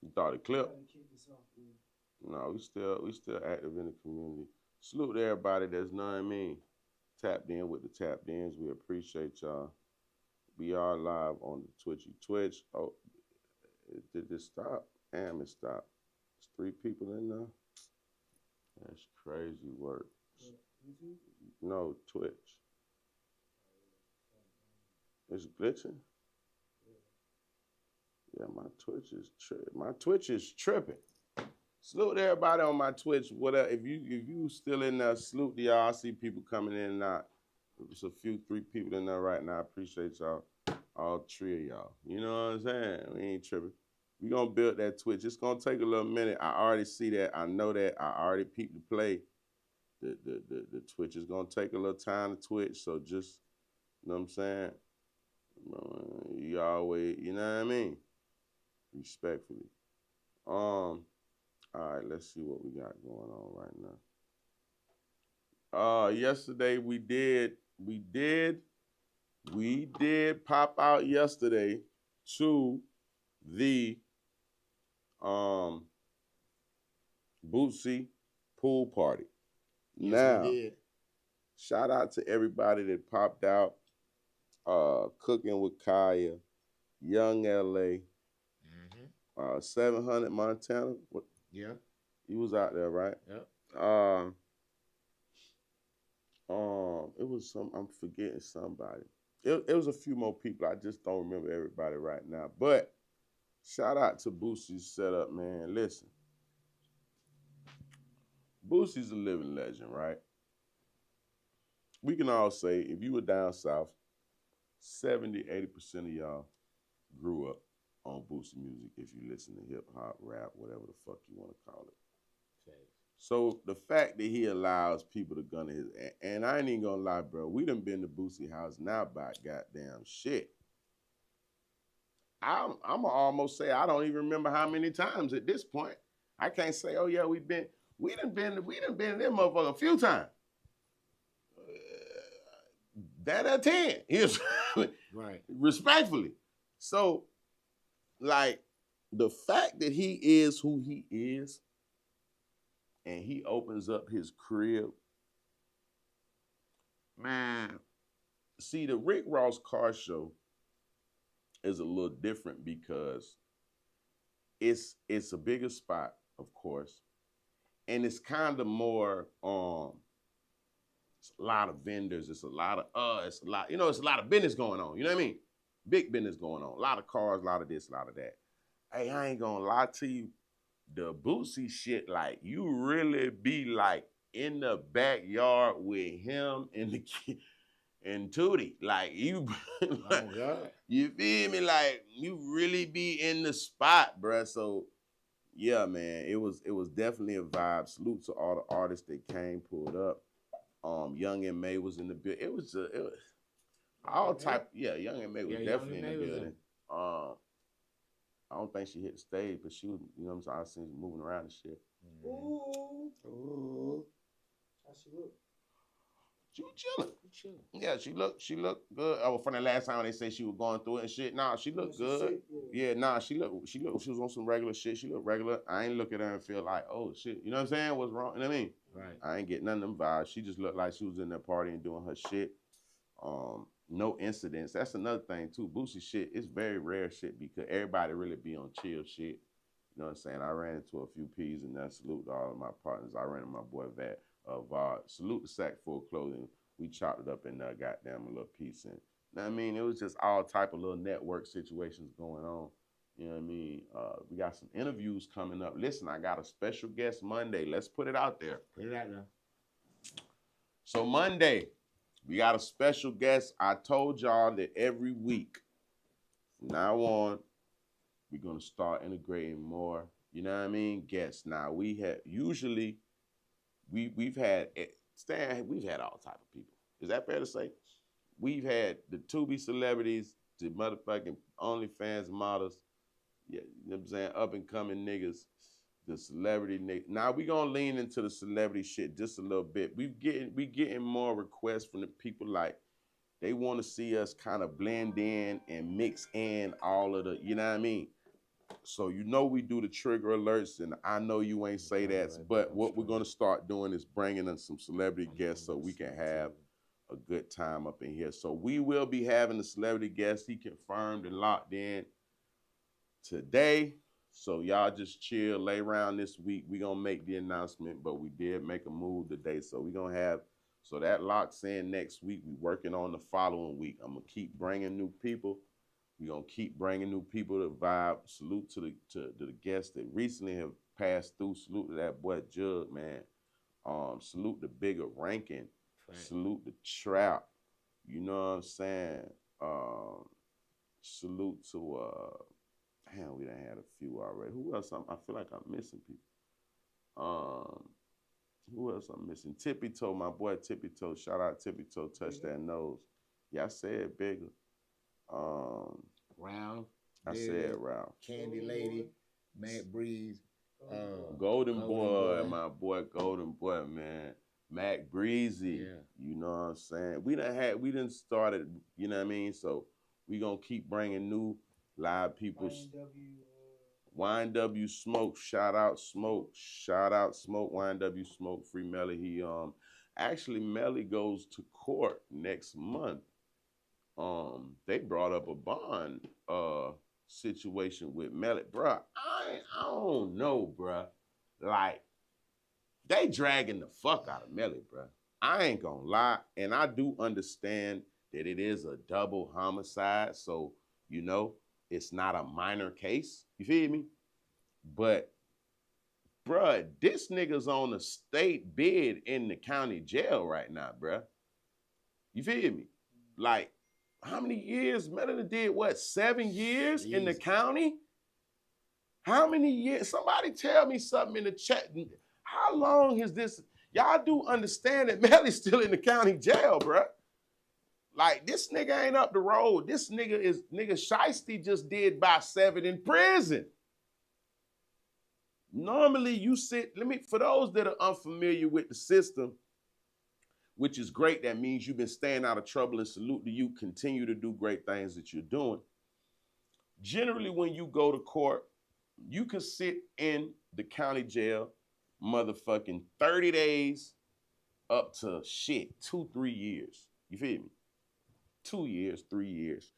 A: You thought it clipped? No, we still active in the community. Salute to everybody that's, know what I mean, tapped in with the tapped ins. We appreciate y'all. We are live on the Twitch. Oh, did this stop? Damn, it stopped. There's 3 people in there. That's crazy work. No, Twitch. It's glitching. Yeah, my Twitch is tripping. Salute to everybody on my Twitch. Whatever, if you still in there, salute to y'all. I see people coming in and out. There's a few 3 people in there right now. I appreciate y'all, all 3 of y'all. You know what I'm saying? We ain't tripping. We gonna build that Twitch. It's gonna take a little minute. I already see that. I know that. I already peeped the play. The Twitch is gonna take a little time to Twitch. So just, you know what I'm saying? You always, you know what I mean? Respectfully. All right, let's see what we got going on right now. Yesterday we did pop out yesterday to the Bootsy pool party.
B: Yes,
A: now,
B: we did.
A: Shout out to everybody that popped out. Cooking with Kaya, Young LA, 700 Montana. What?
B: Yeah.
A: You was out there, right?
B: Yep.
A: It was I'm forgetting somebody. It was a few more people. I just don't remember everybody right now. But shout out to Boosie's setup, man. Listen. Boosie's a living legend, right? We can all say if you were down south, 70-80% of y'all grew up on Boosie music if you listen to hip hop, rap, whatever the fuck you want to call it. So the fact that he allows people to gun his, and I ain't even gonna lie, bro, we done been to Boosie house now about goddamn shit. I'm almost say I don't even remember how many times at this point. I can't say, oh yeah, we done been to them motherfuckers a few times. That at 10.
B: Right.
A: Respectfully. So, like, the fact that he is who he is, and he opens up his crib, man. See, the Rick Ross car show is a little different because it's a bigger spot, of course, and it's kind of more it's a lot of vendors, it's a lot of business going on, you know what I mean? Big business going on, a lot of cars, a lot of this, a lot of that. Hey, I ain't gonna lie to you, the Boosie shit, like, you really be like in the backyard with him and the kid and Tootie. Like, you like,
B: Oh God.
A: you feel me? Like, you really be in the spot, bruh. So yeah, man, it was definitely a vibe. Salute to all the artists that came, pulled up. Young and May was in the building. It was all type. Yeah, Young and May was definitely in the building. I don't think she hit the stage, but she was, you know what I'm saying? I seen her moving around and shit.
C: Ooh. How she look?
A: She was chilling. Yeah, she looked good. Oh, from the last time they say she was going through it and shit. Nah, she looked good. Yeah, nah, she was on some regular shit. She looked regular. I ain't look at her and feel like, oh shit. You know what I'm saying? What's wrong? You know what I mean?
B: Right.
A: I ain't getting none of them vibes. She just looked like she was in there partying, doing her shit. No incidents. That's another thing too. Boosie shit is very rare shit because everybody really be on chill shit. You know what I'm saying? I ran into a few P's and that salute to all of my partners. I ran into my boy Vat. Salute to QJac Clothing. We chopped it up in goddamn a little piece. And you know what I mean? It was just all type of little network situations going on. You know what I mean? We got some interviews coming up. Listen, I got a special guest Monday. Let's put it out there.
B: Put it out there.
A: So Monday, we got a special guest. I told y'all that every week, from now on, we're going to start integrating more, you know what I mean, guests. Now, we have usually, we've had all type of people. Is that fair to say? We've had the Tubi celebrities, the motherfucking OnlyFans models, yeah, you know what I'm saying, up and coming niggas, the celebrity niggas. Now we gonna lean into the celebrity shit just a little bit. We getting more requests from the people, like they want to see us kind of blend in and mix in all of the, you know what I mean? So you know we do the trigger alerts, and I know you ain't say that, but what we're gonna start doing is bringing in some celebrity guests so we can have a good time up in here. So we will be having a celebrity guest. He confirmed and locked in today. So y'all just chill, lay around this week. We gonna make the announcement, but we did make a move today. So we gonna have, so that locks in next week. We working on the following week. I'm gonna keep bringing new people. We gonna keep bringing new people to vibe. Salute to the guests that recently have passed through. Salute to that boy Jug, man. Salute the Bigger Ranking.
B: Right.
A: Salute the Trap. You know what I'm saying? Salute to damn, we done had a few already. Who else? I feel like I'm missing people. Who else I'm missing? Tippy Toe, my boy Tippy Toe. Shout out Tippy Toe. Touch that nose. Yeah, I said Bigger.
B: Ralph.
A: I said Ralph.
B: Candy Lady. Matt Breeze.
A: Golden Boy, my boy Golden Boy, man. Mac Breezy.
B: Yeah.
A: You know what I'm saying? We done started, you know what I mean? So we gonna keep bringing new live people. YNW Smoke, shout out Smoke, YNW Smoke, Free Melly. He actually Melly goes to court next month. They brought up a bond situation with Melly. Bruh, I don't know, bruh. Like, they dragging the fuck out of Melly, bruh. I ain't gonna lie, and I do understand that it is a double homicide, so, you know, it's not a minor case. You feel me? But, bruh, this nigga's on a state bid in the county jail right now, bruh. You feel me? Like, how many years? Melody did what, 7 years in the county? How many years? Somebody tell me something in the chat. how long is this? Y'all do understand that Melly's still in the county jail, bruh. Like, this nigga ain't up the road. This nigga Shiesty just did by 7 in prison. Normally you sit, for those that are unfamiliar with the system, which is great, that means you've been staying out of trouble, and salute to you, continue to do great things that you're doing. Generally, when you go to court, you can sit in the county jail motherfucking 30 days up to 2-3 years. You feel me? 2 years, 3 years.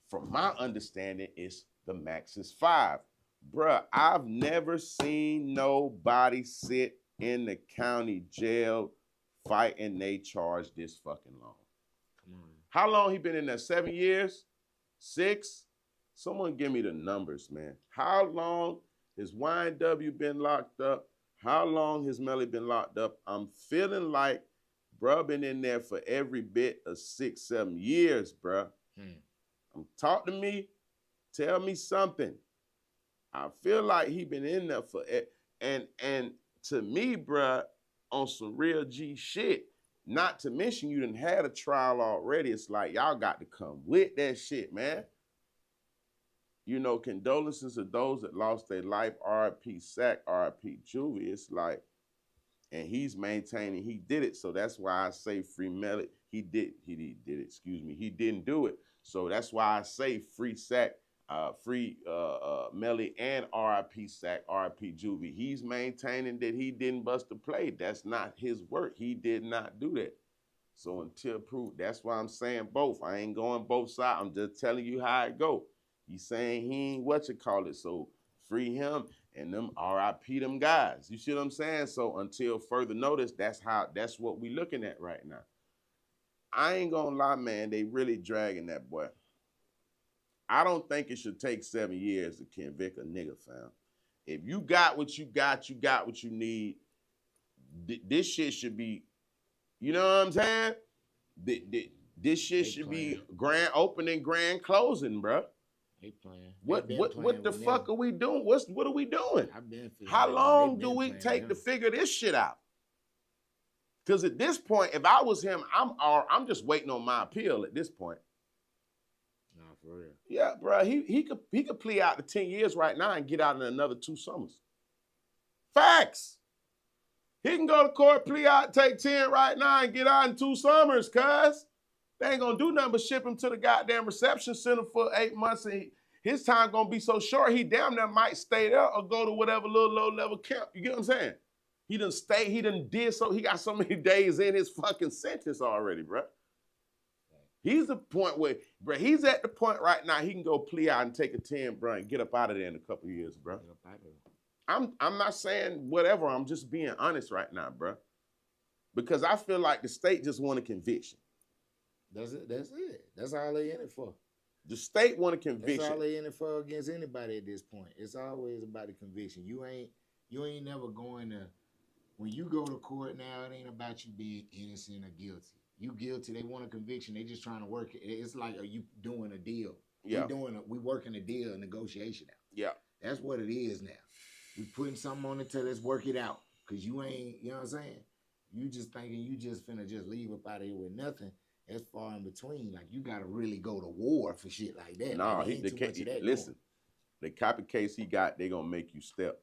A: From my understanding, it's the max is 5. Bruh, I've never seen nobody sit in the county jail fighting they charge this fucking long. Come on. How long he been in there? 7 years? 6? Someone give me the numbers, man. How long has YNW been locked up? How long has Melly been locked up? I'm feeling like bruh been in there for every bit of 6-7 years, bruh. Talk to me. Tell me something. I feel like he been in there for it. And to me, bruh, on some real G shit, not to mention you done had a trial already. It's like y'all got to come with that shit, man. You know, condolences to those that lost their life. R.I.P. Sack, R.I.P. Juvie. It's like, and he's maintaining he did it. So that's why I say free Melly. He did it, excuse me. He didn't do it. So that's why I say free Sack, free Melly, and R.I.P. Sack, R.I.P. Juvie. He's maintaining that he didn't bust a play. That's not his work. He did not do that. So until proved, that's why I'm saying both. I ain't going both sides. I'm just telling you how it go. He's saying he ain't whatchamacallit, so free him and them RIP them guys. You see what I'm saying? So until further notice, that's what we looking at right now. I ain't gonna lie, man, they really dragging that boy. I don't think it should take 7 years to convict a nigga, fam. If you got what you got, you got what you need. This shit should be, you know what I'm saying? This shit should be grand opening, grand closing, bro.
B: They playing.
A: What the fuck are we doing? What are we doing? How long do we take to figure this shit out? Because at this point, if I was him, I'm just waiting on my appeal at this point.
B: Nah, for real.
A: Yeah, bro. He could plea out to 10 years right now and get out in another 2 summers. Facts. He can go to court, plea out, take 10 right now and get out in 2 summers, cuz. They ain't gonna do nothing but ship him to the goddamn reception center for 8 months, and his time gonna be so short, he damn near might stay there or go to whatever little low-level camp. You get what I'm saying? He done he got so many days in his fucking sentence already, bro. He's the point where, bro, he's at the point right now he can go plea out and take a 10, bro, and get up out of there in a couple years, bro. I'm not saying whatever, I'm just being honest right now, bro. Because I feel like the state just want a conviction.
B: That's it. That's all they in it for.
A: The state want a conviction.
B: That's all they in it for against anybody at this point. It's always about the conviction. You ain't never going to, when you go to court now, it ain't about you being innocent or guilty. You guilty, they want a conviction. They just trying to work it. It's like, are you doing a deal?
A: Yeah.
B: We working a deal, a negotiation out.
A: Yeah.
B: That's what it is now. We putting something on it till let's work it out. Cause you ain't, you know what I'm saying? You just thinking you just finna just leave up out of here with nothing. That's far in between. Like, you gotta really go to war for shit like that.
A: No,
B: like,
A: listen, the copy case he got, they gonna make you step.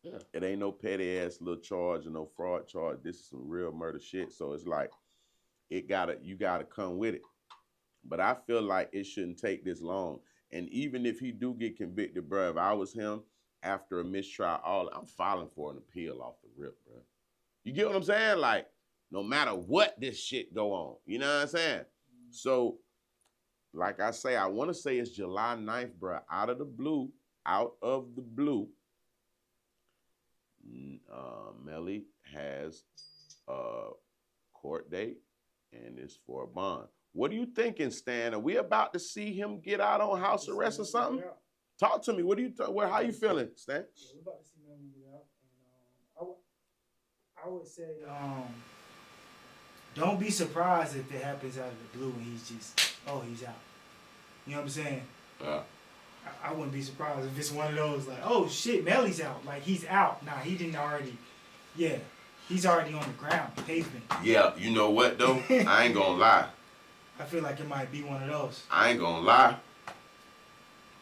A: Yeah. It ain't no petty ass little charge or no fraud charge. This is some real murder shit. So it's like, you gotta come with it. But I feel like it shouldn't take this long. And even if he do get convicted, bro, if I was him, after a mistrial, I'm filing for an appeal off the rip, bro. You get what I'm saying? Like, no matter what this shit go on. You know what I'm saying? So, like I say, I want to say it's July 9th, bro. Out of the blue, Melly has a court date, and it's for a bond. What are you thinking, Stan? Are we about to see him get out on house arrest or something? Yeah. Talk to me. How you feeling, Stan?
C: Yeah, we're about to see Melly get out. And I would say, don't be surprised if it happens out of the blue and he's out. You know what I'm saying? Yeah. I wouldn't be surprised if it's one of those like, oh shit, Melly's out. Like, he's out. Nah, he didn't already Yeah, he's already on the ground, pavement.
A: Yeah, you know what though? I ain't gonna lie.
C: I feel like it might be one of those.
A: I ain't gonna lie.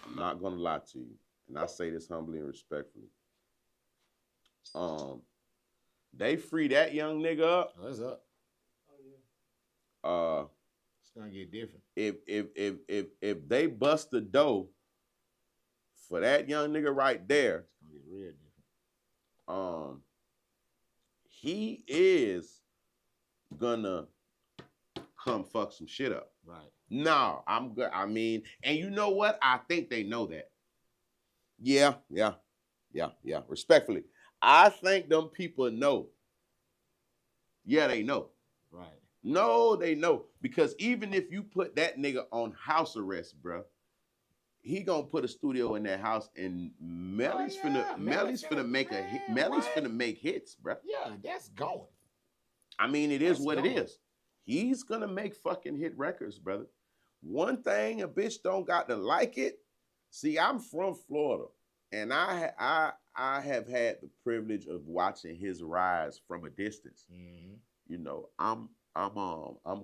A: I'm not gonna lie to you, and I say this humbly and respectfully. They free that young nigga up.
B: What's up?
A: Oh yeah.
B: It's gonna get different.
A: If they bust the dough for that young nigga right there,
B: it's gonna get real different.
A: He is gonna come fuck some shit up.
B: Right.
A: No, I'm good. I mean, and you know what? I think they know that. Yeah. Respectfully, I think them people know. Yeah, they know.
B: Right.
A: No, they know. Because even if you put that nigga on house arrest, bro, he gonna put a studio in that house, and Melly's finna make a hit. Melly's finna make hits, bro.
B: Yeah, that's going.
A: I mean, it is what it is. He's gonna make fucking hit records, brother. One thing a bitch don't got to like it. See, I'm from Florida, and I have had the privilege of watching his rise from a distance.
B: Mm-hmm.
A: You know, I'm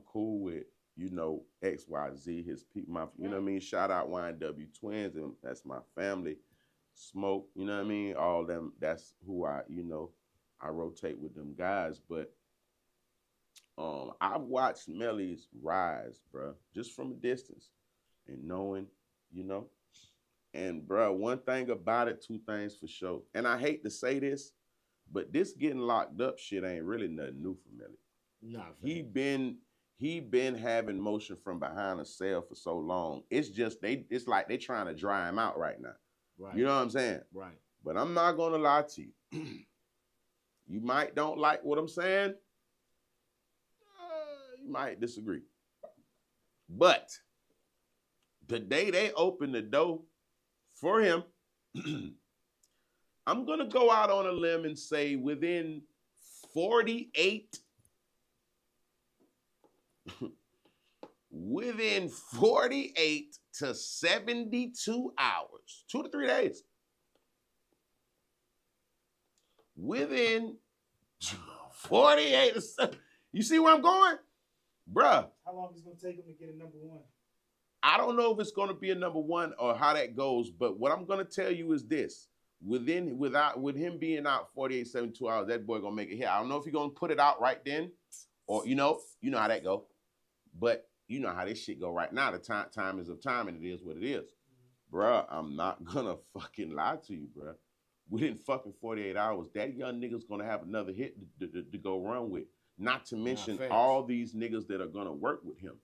A: cool with, you know, XYZ, his people, my, you know what I mean? Shout out YNW Twins, and that's my family. Smoke, you know what I mean? All them, that's who I rotate with them guys. But I've watched Melly's rise, bro, just from a distance, and knowing, you know. And bro, one thing about it, two things for sure. And I hate to say this, but this getting locked up shit ain't really nothing new for Melly.
B: Nah,
A: he been having motion from behind a cell for so long. It's just it's like they trying to dry him out right now.
B: Right.
A: You know what I'm saying?
B: Right.
A: But I'm not gonna lie to you. You might don't like what I'm saying. You might disagree. But the day they open the door for him, I'm gonna go out on a limb and say within 48 to 72 hours, 2 to 3 days. Within 48 to 7. You see where I'm going? Bruh.
C: How long is it going to take him to get a number one?
A: I don't know if it's going to be a number one or how that goes, but what I'm going to tell you is this. With him being out 48, 72 hours, that boy going to make it hit. I don't know if he's going to put it out right then, or, you know how that go. But you know how this shit go right now. The time is of time, and it is what it is. Bruh, I'm not going to fucking lie to you, bruh. Within fucking 48 hours, that young nigga's going to have another hit to go run with. Not to mention all these niggas that are going to work with him.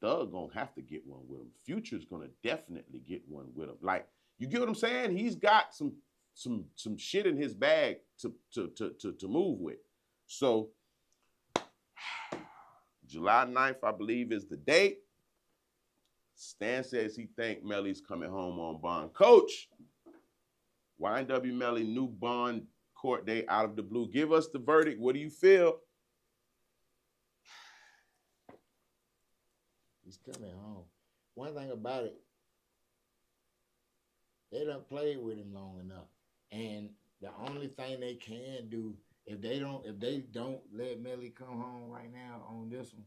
A: Thug going to have to get one with him. Future's going to definitely get one with him. Like, you get what I'm saying? He's got some shit in his bag to move with. So, July 9th, I believe, is the date. Stan says he think Melly's coming home on bond. Coach, YNW Melly, new bond court date out of the blue. Give us the verdict. What do you feel?
B: He's coming home. One thing about it, they done played with him long enough. And the only thing they can do, if they don't let Melly come home right now on this one,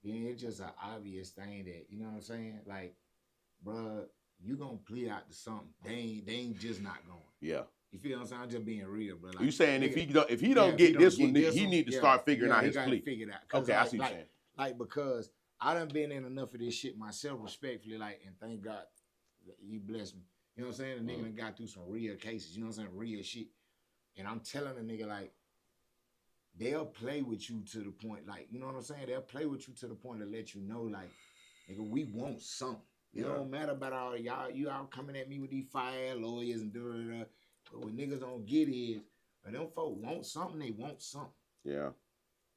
B: then it's just an obvious thing that, you know what I'm saying? Like, bruh, you gonna plead out to something. They ain't just not going.
A: Yeah.
B: You feel what I'm saying? I'm just being real, bro. Like,
A: you saying if he don't get this one, he need to start figuring out his plea.
B: Figure it out.
A: Okay, I see what you're saying.
B: Like, because I done been in enough of this shit myself, respectfully, like, and thank God he blessed me. You know what I'm saying? The nigga done got through some real cases, you know what I'm saying? Real shit. And I'm telling the nigga, like, they'll play with you to the point, like, you know what I'm saying? They'll play with you to the point to let you know, like, nigga, we want something. It don't matter about all y'all. You all coming at me with these fire lawyers and da-da-da. But what niggas don't get is, when them folk want something, they want something.
A: Yeah.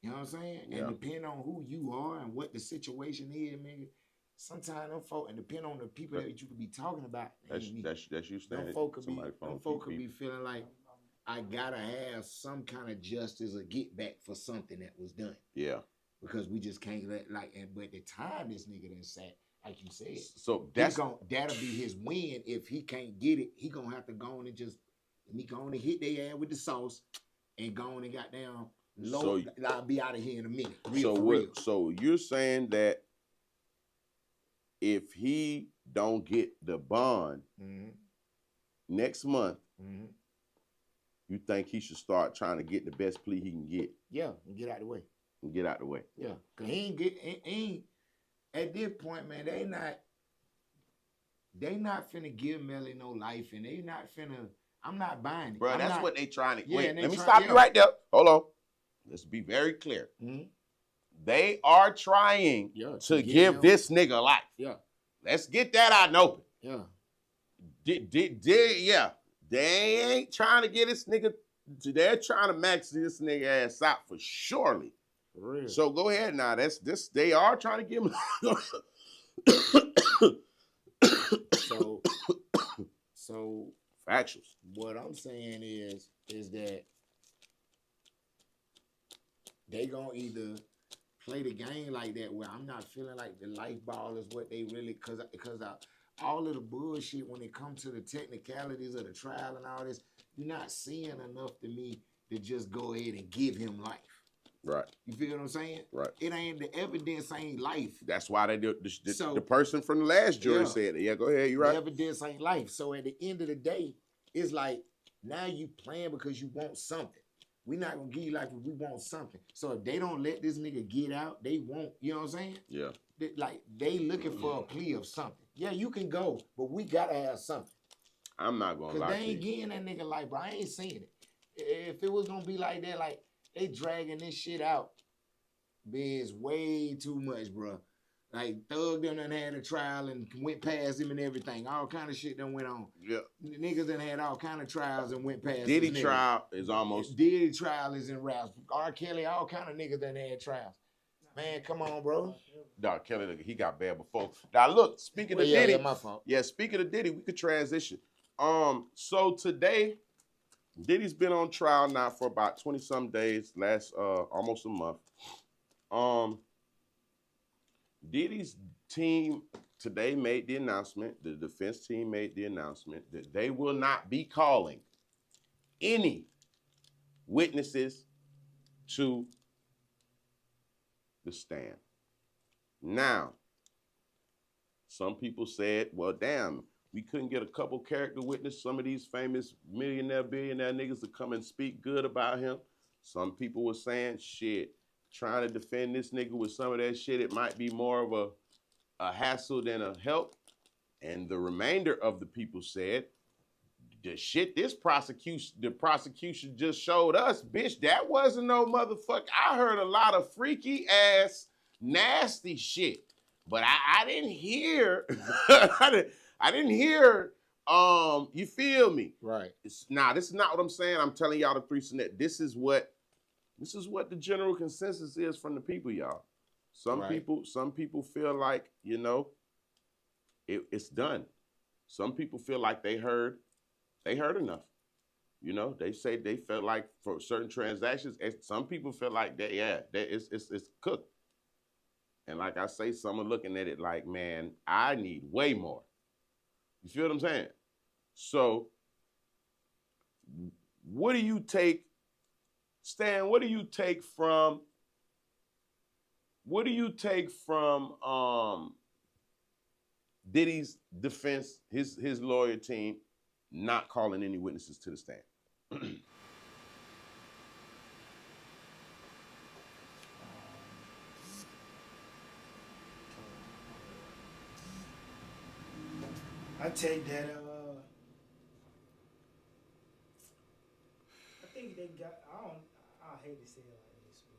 B: You know what I'm saying?
A: Yeah.
B: And depending on who you are and what the situation is, nigga, sometimes them folk, and depending on the people that you could be talking about,
A: that's you standing.
B: Them folk could be feeling like, I gotta have some kind of justice or get back for something that was done.
A: Yeah.
B: Because we just can't let, like, but the time this nigga done sat, like you said,
A: so
B: that'll be his win. If he can't get it, he gonna have to go on and just Let me go on and hit their ass with the sauce and go on and goddamn
A: So
B: I'll be out of here in a minute.
A: So you're saying that if he don't get the bond next month, you think he should start trying to get the best plea he can get?
B: Yeah, and get out the way.
A: Yeah,
B: cause he ain't at this point, man. They not finna give Melly no life, and they not finna. I'm not buying it,
A: bro. That's what they trying to.
B: Yeah,
A: wait, let me stop you right there. Hold on. Let's be very clear. They are trying to give this nigga life.
B: Yeah.
A: Let's get that out and open.
B: Yeah.
A: Yeah. They ain't trying to get this nigga. They're trying to max this nigga ass out for surely.
B: For real.
A: So go ahead now. That's this. They are trying to give him.
B: So
A: factuals.
B: What I'm saying is that they gonna either play the game like that where I'm not feeling like the life ball is what they really because all of the bullshit when it comes to the technicalities of the trial and all this, you're not seeing enough to me to just go ahead and give him life.
A: Right.
B: You feel what I'm saying?
A: Right.
B: It ain't the evidence ain't life.
A: That's why they do the person from the last jury said it. Yeah, go ahead. You right.
B: The evidence ain't life. So at the end of the day, it's like now you playing because you want something. We not gonna give you life if we want something. So if they don't let this nigga get out, they won't. You know what I'm saying?
A: Yeah.
B: They looking for a plea of something. Yeah, you can go, but we gotta have something.
A: I'm not gonna lie.
B: Cause they ain't getting that nigga life, bro. I ain't seeing it. If it was gonna be like that, like they dragging this shit out, Biz, way too much, bro. Like Thug done had a trial and went past him and everything. All kind of shit done went on.
A: Yeah.
B: Niggas done had all kind of trials and went past.
A: Diddy trial is almost.
B: Diddy trial is in routes. R. Kelly, all kind of niggas done had trials. Man, come on, bro.
A: Dog Kelly, he got bad before. Now look, speaking of Diddy,
B: yeah, my fault.
A: Yeah, speaking of Diddy, we could transition. So today, Diddy's been on trial now for about 20-some days, last almost a month. Diddy's team today made the announcement, the defense team made the announcement that they will not be calling any witnesses to the stand. Now, some people said, well, damn, we couldn't get a couple character witnesses, some of these famous millionaire, billionaire niggas to come and speak good about him. Some people were saying, shit, trying to defend this nigga with some of that shit, it might be more of a hassle than a help. And the remainder of the people said, the shit the prosecution just showed us, bitch, that wasn't no motherfucker. I heard a lot of freaky ass, nasty shit, but I didn't hear, I didn't hear, you feel me?
B: Right.
A: This is not what I'm saying. I'm telling y'all the three scenario. This is what the general consensus is from the people, y'all. Some people feel like, you know, it's done. Some people feel like they heard enough. You know, they say they felt like for certain transactions, and some people feel like it's cooked. And like I say, some are looking at it like, man, I need way more. You feel what I'm saying? So, what do you take, Stan? What do you take from Diddy's defense, his lawyer team, not calling any witnesses to the stand?
C: I take that. I think they got. I hate to say it like this, but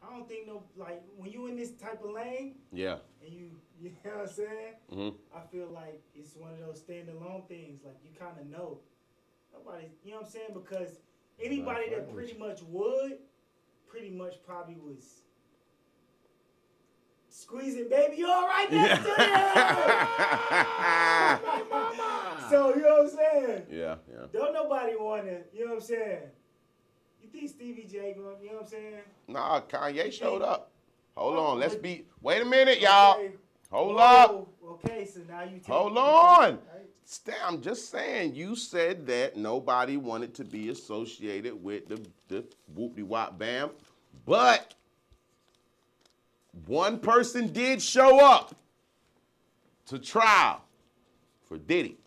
C: I don't think like when you in this type of lane.
A: Yeah.
C: And you know what I'm saying?
A: Mm-hmm.
C: I feel like it's one of those standalone things. Like you kind of know nobody. You know what I'm saying? Because anybody that pretty much probably was squeezing, baby, you all right next to you? So, you know what I'm saying?
A: Yeah.
C: Don't nobody want to, you know what I'm saying? You think Stevie J going, you know what I'm saying?
A: Nah, Kanye showed up. Hold on, wait a minute, y'all.
C: Okay.
A: Hold up.
C: Okay, so now you take
A: Hold on.
C: Right?
A: I'm just saying, you said that nobody wanted to be associated with the whoop-de-wop bam, but one person did show up to trial for Diddy.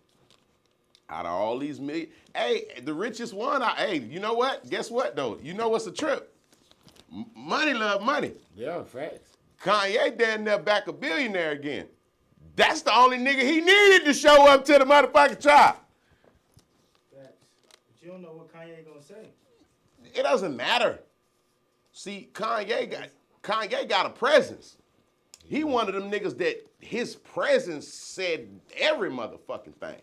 A: Out of all these million, hey, the richest one, hey, you know what? Guess what, though? You know what's a trip? Money love money.
B: Yeah, facts.
A: Kanye damn near back a billionaire again. That's the only nigga he needed to show up to the motherfucking trial.
C: Facts. But you don't know what Kanye gonna say.
A: It doesn't matter. See, Kanye got a presence. He one of them niggas that his presence said every motherfucking thing.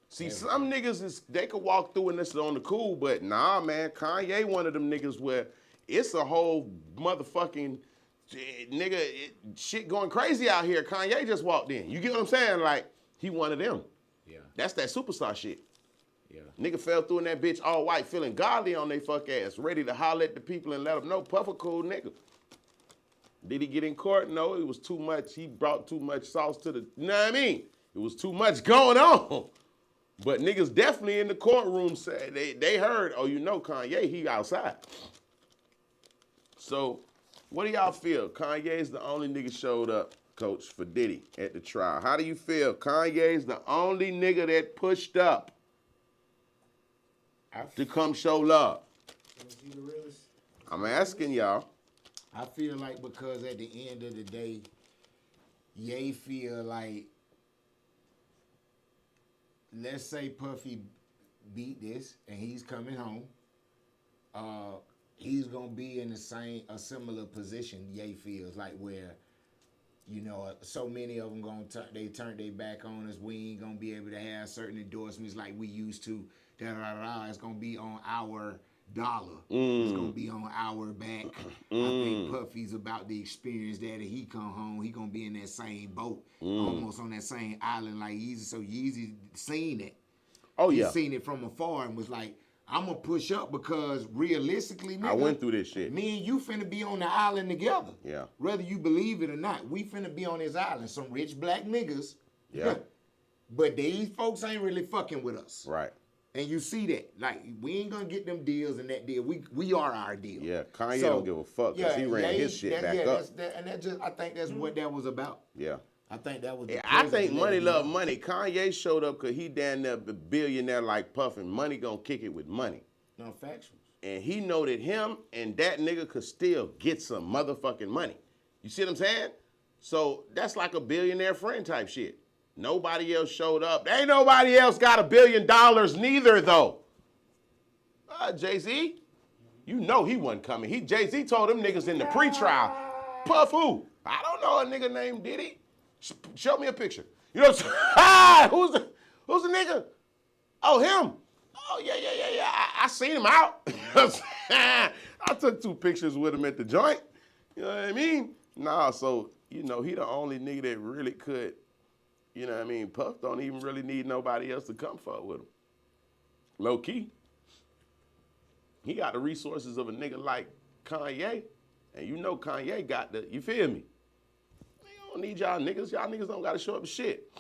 A: See, some niggas they could walk through and this is on the cool, but nah, man, Kanye one of them niggas where it's a whole motherfucking nigga shit going crazy out here. Kanye just walked in. You get what I'm saying? Like, he one of them.
B: Yeah.
A: That's that superstar shit.
B: Yeah.
A: Nigga fell through in that bitch all white, feeling godly on they fuck ass, ready to holler at the people and let them know Puffer cool nigga. Did he get in court? No, it was too much. He brought too much sauce to the, you know what I mean? It was too much going on. But niggas definitely in the courtroom said, they heard, oh, you know Kanye, he outside. So, what do y'all feel? Kanye's the only nigga showed up, Coach, for Diddy at the trial. How do you feel? Kanye's the only nigga that pushed up to come show love. I'm asking y'all.
B: I feel like because at the end of the day, Ye feel like, let's say Puffy beat this and he's coming home, he's gonna be in a similar position. Ye feels like where, you know, so many of them they turn their back on us. We ain't gonna be able to have certain endorsements like we used to. It's gonna be on our dollar. It's gonna be on our back. I think Puffy's about the experience that if he come home, he gonna be in that same boat, almost on that same island like Yeezy. So Yeezy seen it.
A: Oh
B: he
A: yeah.
B: Seen it from afar and was like, I'm gonna push up because realistically, nigga,
A: I went through this shit.
B: Me and you finna be on the island together.
A: Yeah.
B: Whether you believe it or not, we finna be on this island. Some rich black niggas.
A: Yeah.
B: But these folks ain't really fucking with us.
A: Right.
B: And you see that. Like, we ain't gonna get them deals and that deal. We are our deal.
A: Yeah, Kanye don't give a fuck because he ran his shit back up.
B: I think that's what that was about.
A: Yeah.
B: I think that was.
A: I think money love money. Kanye showed up because he damn near a billionaire like Puffin. Money gonna kick it with money.
B: No factual.
A: And he know that him and that nigga could still get some motherfucking money. You see what I'm saying? So that's like a billionaire friend type shit. Nobody else showed up. Ain't nobody else got $1 billion neither though. Jay-Z, you know he wasn't coming. Jay-Z told them niggas in the pre-trial, Puff who? I don't know a nigga named Diddy. Show me a picture. You know what I'm saying? Who's the nigga? Oh, him. Oh, yeah. I seen him out. I took 2 pictures with him at the joint. You know what I mean? Nah, so, you know, he the only nigga that really could, you know what I mean? Puff don't even really need nobody else to come fuck with him. Low key. He got the resources of a nigga like Kanye. And you know Kanye got the, you feel me? He don't need y'all niggas. Y'all niggas don't gotta show up to shit.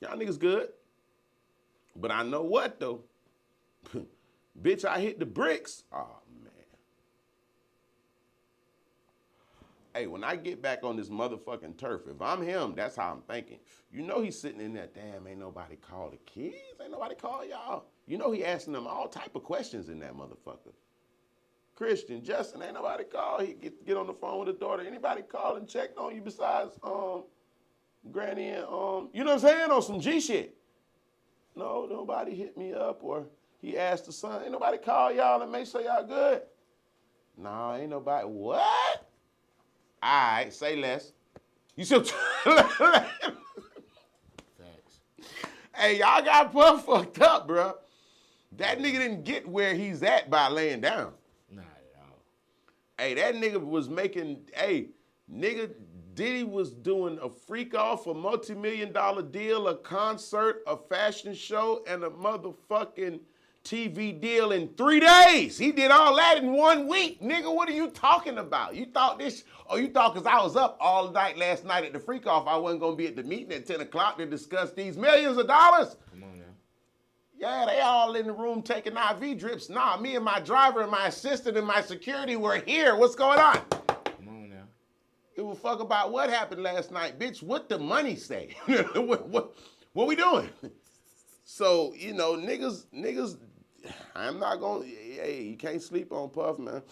A: Y'all niggas good. But I know what though? Bitch, I hit the bricks. Oh, man. Hey, when I get back on this motherfucking turf, if I'm him, that's how I'm thinking. You know he's sitting in there, damn, ain't nobody call the kids? Ain't nobody call y'all? You know he asking them all type of questions in that motherfucker. Christian, Justin, ain't nobody call. He get on the phone with his daughter. Anybody call and check on you besides Granny and, you know what I'm saying, on some G shit? No, nobody hit me up, or he asked the son, ain't nobody call y'all and make sure y'all good? No, ain't nobody, what? All right, say less. You still Facts. Hey, y'all got Puff fucked up, bro. That nigga didn't get where he's at by laying down.
B: Not at all.
A: Hey, that nigga was making, nigga, Diddy was doing a freak off, a multi-million-dollar deal, a concert, a fashion show, and a motherfucking TV deal in 3 days. He did all that in 1 week. Nigga, what are you talking about? You thought because I was up all night last night at the freak off, I wasn't gonna be at the meeting at 10 o'clock to discuss these millions of dollars?
B: Come on now.
A: Yeah, they all in the room taking IV drips. Nah, me and my driver and my assistant and my security were here. What's going on?
B: Come on now.
A: Give a fuck about what happened last night, bitch. What the money say? what we doing? So, you know, niggas, I'm not gonna, hey, you can't sleep on Puff, man.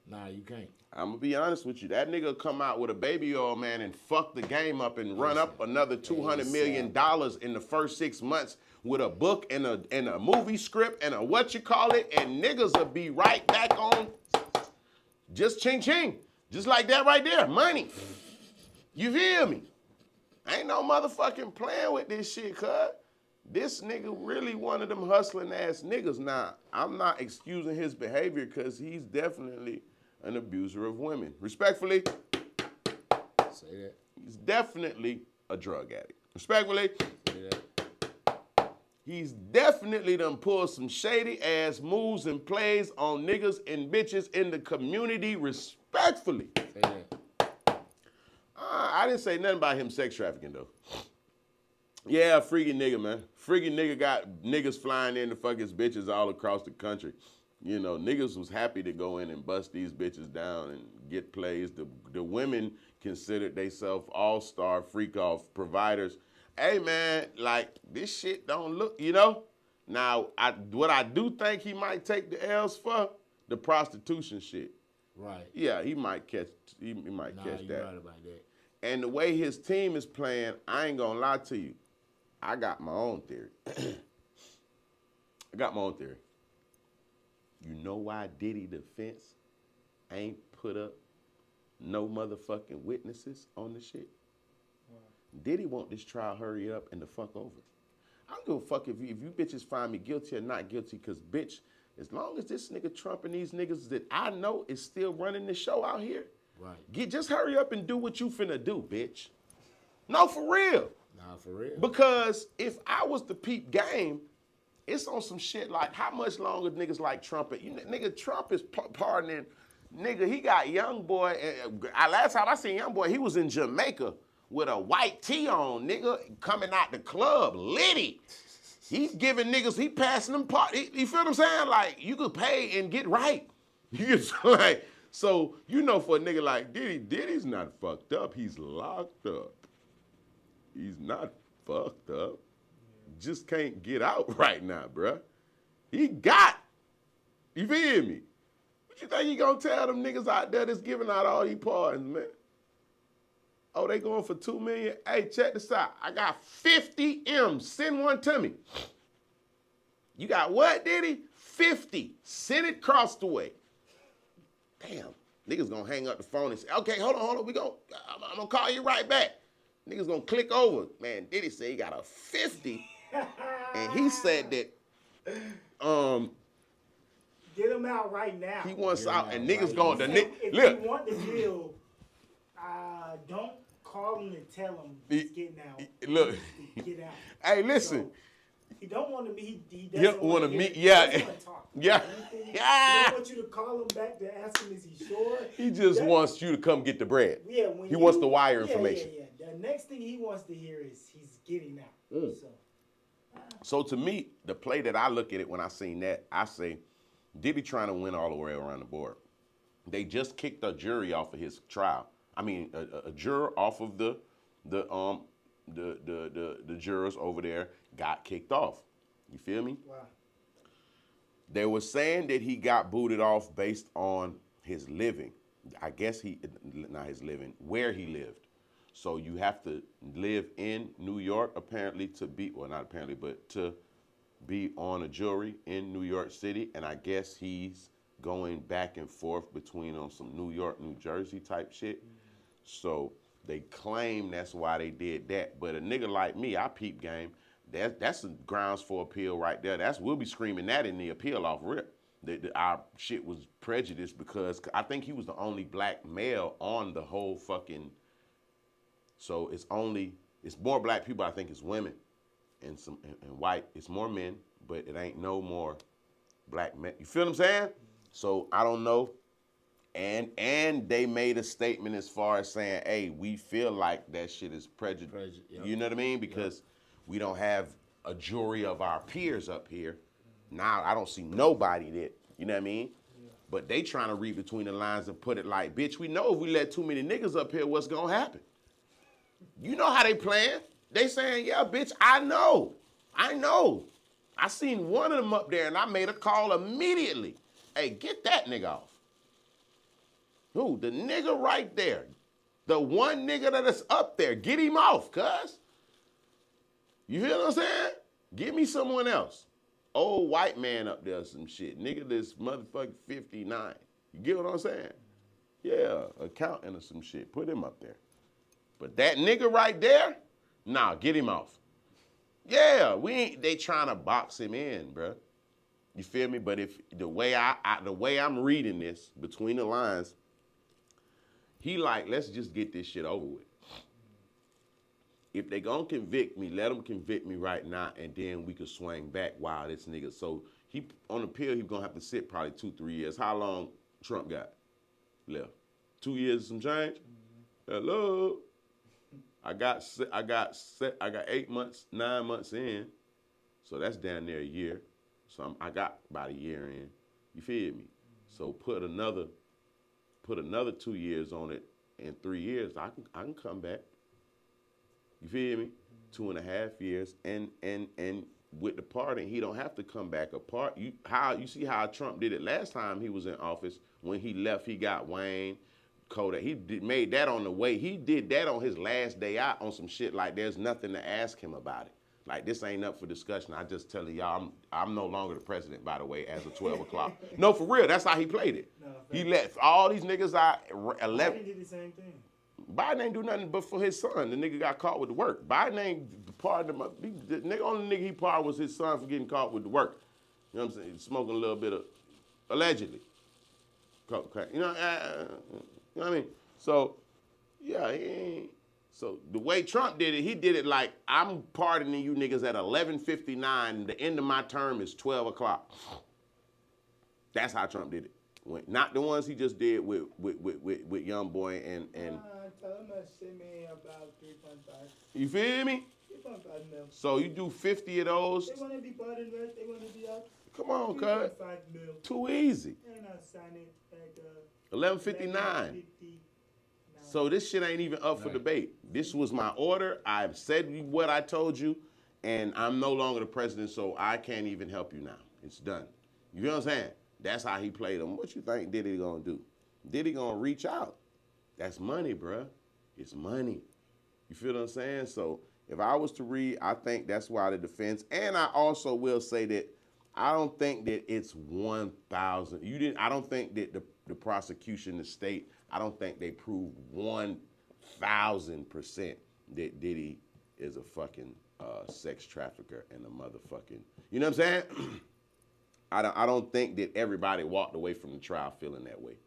B: Nah, you can't.
A: I'm gonna be honest with you. That nigga come out with a baby oil, man, and fuck the game up and run up another $200 million in the first 6 months with a book and a movie script and a what you call it, and niggas will be right back on just ching ching. Just like that right there, money. You feel me? Ain't no motherfucking playing with this shit, cuz. This nigga really one of them hustling ass niggas. Now, I'm not excusing his behavior because he's definitely an abuser of women. Respectfully,
B: Say that.
A: he's definitely a drug addict. Respectfully,
B: Say that.
A: he's definitely done pulled some shady ass moves and plays on niggas and bitches in the community. Respectfully.
B: Say that.
A: I didn't say nothing about him sex trafficking though. Yeah, freaky nigga, man. Freaky nigga got niggas flying in to fuck his bitches all across the country. You know, niggas was happy to go in and bust these bitches down and get plays. The women considered themselves all-star freak-off providers. Hey, man, like, this shit don't look, you know? Now, what I do think he might take the L's for, the prostitution shit.
B: Right.
A: Yeah, he might catch catch
B: you're
A: that.
B: right about that.
A: And the way his team is playing, I ain't gonna lie to you. I got my own theory. You know why Diddy defense ain't put up no motherfucking witnesses on the shit? Wow. Diddy want this trial hurry up and the fuck over. I don't give a fuck if you bitches find me guilty or not guilty, because bitch, as long as this nigga Trump and these niggas that I know is still running the show out here,
B: right?
A: Just hurry up and do what you finna do, bitch. No, for real.
B: Nah, for real.
A: Because if I was to peep game, it's on some shit like how much longer niggas like Trump? Nigga, Trump is pardoning. Nigga, he got young boy. Last time I seen young boy, he was in Jamaica with a white tee on, nigga, coming out the club, litty. He's giving niggas, he passing them party. You feel what I'm saying? Like, you could pay and get right. You get like, so, you know, for a nigga like Diddy's not fucked up. He's locked up. He's not fucked up. Just can't get out right now, bruh. He got. You feel me? What you think he gonna tell them niggas out there that's giving out all these pardons, man? Oh, they going for $2 million? Hey, check this out. I got 50 M's. Send one to me. You got what, Diddy? 50. Send it across the way. Damn. Niggas gonna hang up the phone and say, okay, hold on. I'm gonna call you right back. Niggas gonna click over. Man, Diddy said he got a 50. And he said that
C: get him out right now.
A: He wants out, and niggas
B: right
A: going to
C: If
A: look.
C: you want the deal, don't call him and tell him he's getting out.
A: Look.
C: Get out.
A: Hey, listen.
C: So, he don't want to meet. He
A: He
C: doesn't
A: want to
C: hear-
A: meet.
C: he
A: Yeah.
C: doesn't wanna talk.
A: Yeah.
C: Anything.
A: Yeah.
C: He don't want you to call him back to ask him, is he sure?
A: He just wants you to come get the bread.
C: Yeah,
A: He wants the wire information.
C: Yeah. The next thing he wants to hear is he's getting out.
A: Mm.
C: So.
A: So to me, the play that I look at it when I seen that, I say, Diddy trying to win all the way around the board. They just kicked a jury off of his trial. I mean, a juror off of the jurors over there got kicked off. You feel me?
C: Wow.
A: They were saying that he got booted off based on his living. I guess not his living, where he lived. So you have to live in New York, apparently, to be on a jury in New York City. And I guess he's going back and forth between on some New York, New Jersey type shit. Mm-hmm. So they claim that's why they did that. But a nigga like me, I peep game. That's the grounds for appeal right there. We'll be screaming that in the appeal off rip. Our shit was prejudiced because I think he was the only black male on the whole fucking. So it's more black people, I think, it's women and white. It's more men, but it ain't no more black men. You feel what I'm saying? So I don't know. And they made a statement as far as saying, hey, we feel like that shit is prejudice.
B: Yep.
A: You know what I mean? Because we don't have a jury of our peers up here. Now I don't see nobody that, you know what I mean? Yeah. But they trying to read between the lines and put it like, bitch, we know if we let too many niggas up here, what's gonna happen? You know how they playing. They saying, yeah, bitch, I know. I seen one of them up there and I made a call immediately. Hey, get that nigga off. Who? The nigga right there. The one nigga that is up there. Get him off, cuz. You feel what I'm saying? Give me someone else. Old white man up there some shit. Nigga this motherfucking 59. You get what I'm saying? Yeah, accountant or some shit. Put him up there. But that nigga right there, nah, get him off. Yeah, they trying to box him in, bruh. You feel me? But if the way I'm reading this between the lines, he like, let's just get this shit over with. If they gonna convict me, let them convict me right now, and then we can swing back while this nigga. So he on appeal, he's gonna have to sit probably 2-3 years. How long Trump got left? 2 years and some change? Mm-hmm. Hello. I got 8 months, 9 months in, so that's down there a year. So I got about a year in. You feel me? So put another 2 years on it. In 3 years, I can come back. You feel me? 2.5 years, and with the pardon, he don't have to come back apart. You see how Trump did it last time he was in office? When he left, he got Wayne, Kodak. Made that on the way. He did that on his last day out on some shit like there's nothing to ask him about it. Like, this ain't up for discussion. I just telling y'all, I'm no longer the president, by the way, as of 12 o'clock. No, for real, that's how he played it. No, he let all these niggas out. 11.
C: Biden did the same thing.
A: Biden ain't do nothing but for his son. The nigga got caught with the work. Biden ain't pardoned him. The only nigga he pardoned was his son for getting caught with the work. You know what I'm saying? Smoking a little bit of, allegedly. Okay. You know what I mean? So, yeah, he ain't. So the way Trump did it, he did it like, I'm pardoning you niggas at 11:59. The end of my term is 12 o'clock. That's how Trump did it. Not the ones he just did with Young Boy and
C: tell him to send me about 3.5.
A: You feel me?
C: 3.5 mil.
A: So you do 50 of those.
C: They want to be pardoned, right? They want to be up.
A: Come on, cuz.
C: 3.5 mil.
A: Too easy.
C: And I'll sign it at
A: 11:59. So this shit ain't even up for debate. This was my order. I've said what I told you, and I'm no longer the president, so I can't even help you now. It's done. You know what I'm saying? That's how he played them. What you think Diddy gonna do? Diddy gonna reach out. That's money, bruh. It's money. You feel what I'm saying? So if I was to read, I think that's why the defense, and I also will say that I don't think that it's 1,000. I don't think that the prosecution, the state, I don't think they proved 1,000% that Diddy is a fucking sex trafficker and a motherfucking, you know what I'm saying? I don't think that everybody walked away from the trial feeling that way.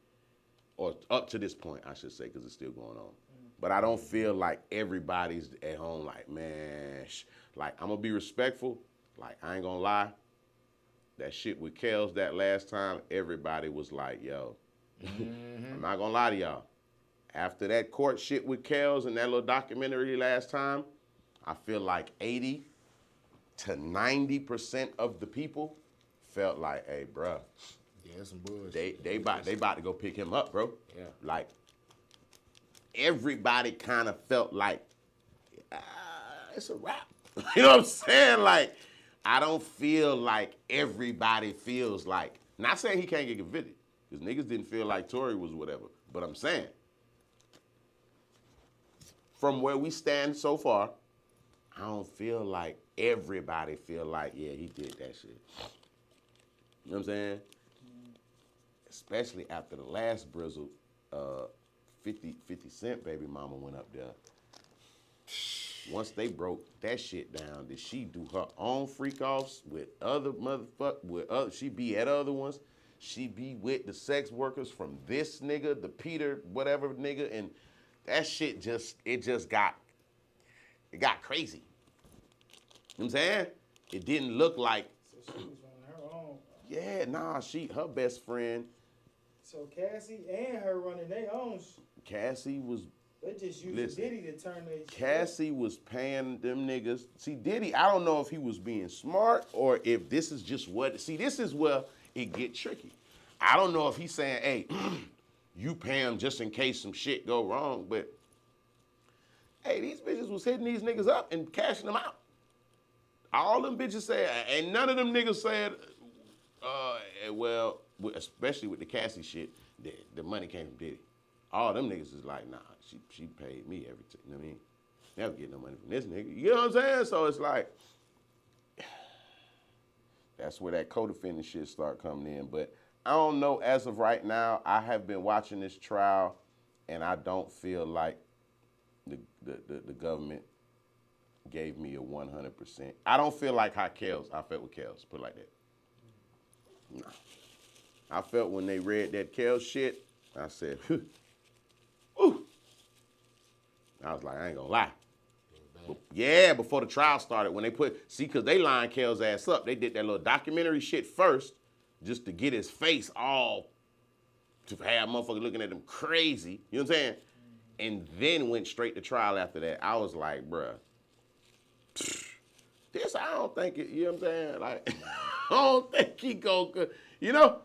A: Or up to this point, I should say, because it's still going on. But I don't feel like everybody's at home like, man, like, I'm going to be respectful. Like, I ain't going to lie. That shit with Kels that last time, everybody was like, yo, I'm not going to lie to y'all. After that court shit with Kels and that little documentary last time, I feel like 80 to 90% of the people felt like, hey, bro,
B: yeah, some bullshit.
A: They about to go pick him up, bro.
B: Yeah.
A: Like, everybody kind of felt like, it's a wrap. You know what I'm saying? Like, I don't feel like everybody feels like, not saying he can't get convicted, because niggas didn't feel like Tory was whatever, but I'm saying, from where we stand so far, I don't feel like everybody feel like, yeah, he did that shit. You know what I'm saying? Especially after the last Brizzle, 50 Cent baby mama went up there. Once they broke that shit down, did she do her own freak-offs with other she be at other ones? She be with the sex workers from this nigga, the Peter whatever nigga, and that shit got crazy. You know what I'm saying? It didn't look like,
C: so she was on her own.
A: Yeah, nah, her best friend.
C: So Cassie and her running their own.
A: Cassie was.
C: They just using Diddy to turn their.
A: Cassie was paying them niggas. See, Diddy, I don't know if he was being smart or if this is just what. See, this is where it get tricky. I don't know if he's saying, hey, you pay him just in case some shit go wrong, but hey, these bitches was hitting these niggas up and cashing them out. All them bitches said, and none of them niggas said, well, especially with the Cassie shit, the money came from Diddy. All them niggas is like, nah, she paid me everything. You know what I mean? Never get no money from this nigga. You know what I'm saying? So it's like, that's where that co-defendant shit start coming in. But I don't know, as of right now, I have been watching this trial, and I don't feel like the government gave me a 100%. I don't feel like how I felt with Kels, put it like that. Nah. I felt when they read that Kels shit, I said, ooh. I was like, I ain't gonna lie. Yeah, before the trial started, when they because they lined Kels' ass up. They did that little documentary shit first, just to get his face all, to have motherfuckers looking at him crazy. You know what I'm saying? And then went straight to trial after that. I was like, bruh, this, I don't think it, you know what I'm saying? Like, I don't think he go, you know?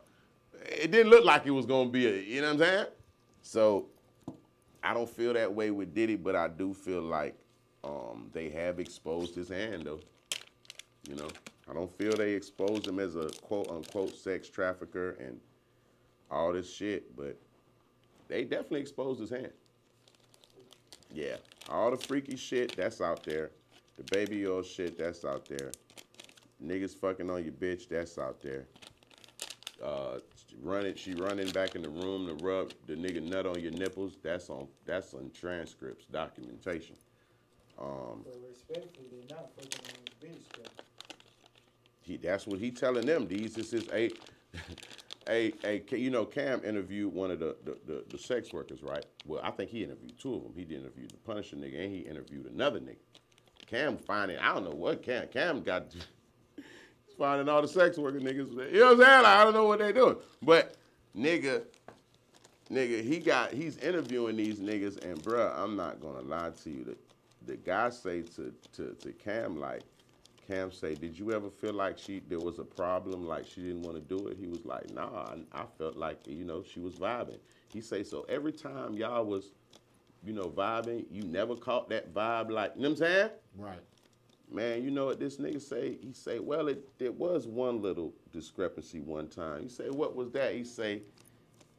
A: It didn't look like it was gonna be you know what I'm saying? So, I don't feel that way with Diddy, but I do feel like they have exposed his hand, though. You know? I don't feel they exposed him as a quote-unquote sex trafficker and all this shit, but they definitely exposed his hand. Yeah, all the freaky shit, that's out there. The baby oil shit, that's out there. Niggas fucking on your bitch, that's out there. She running back in the room to rub the nigga nut on your nipples, that's on transcripts, documentation.
C: But respectfully, they're not fucking on his bitch, though.
A: That's what he telling them. These is his you know, Cam interviewed one of the sex workers, right? Well, I think he interviewed two of them. He did interview the Punisher nigga, and he interviewed another nigga. Cam finding, I don't know what Cam got, he's finding all the sex worker niggas. You know what I'm saying? Like, I don't know what they doing. But nigga, he's interviewing these niggas, and bruh, I'm not gonna lie to you. The guy say to Cam, like, Cam say, did you ever feel like there was a problem, like she didn't want to do it? He was like, nah, I felt like, you know, she was vibing. He say, so every time y'all was, you know, vibing, you never caught that vibe, like, you know what I'm saying?
B: Right.
A: Man, you know what this nigga say? He say, well, there was one little discrepancy one time. He say, what was that? He say,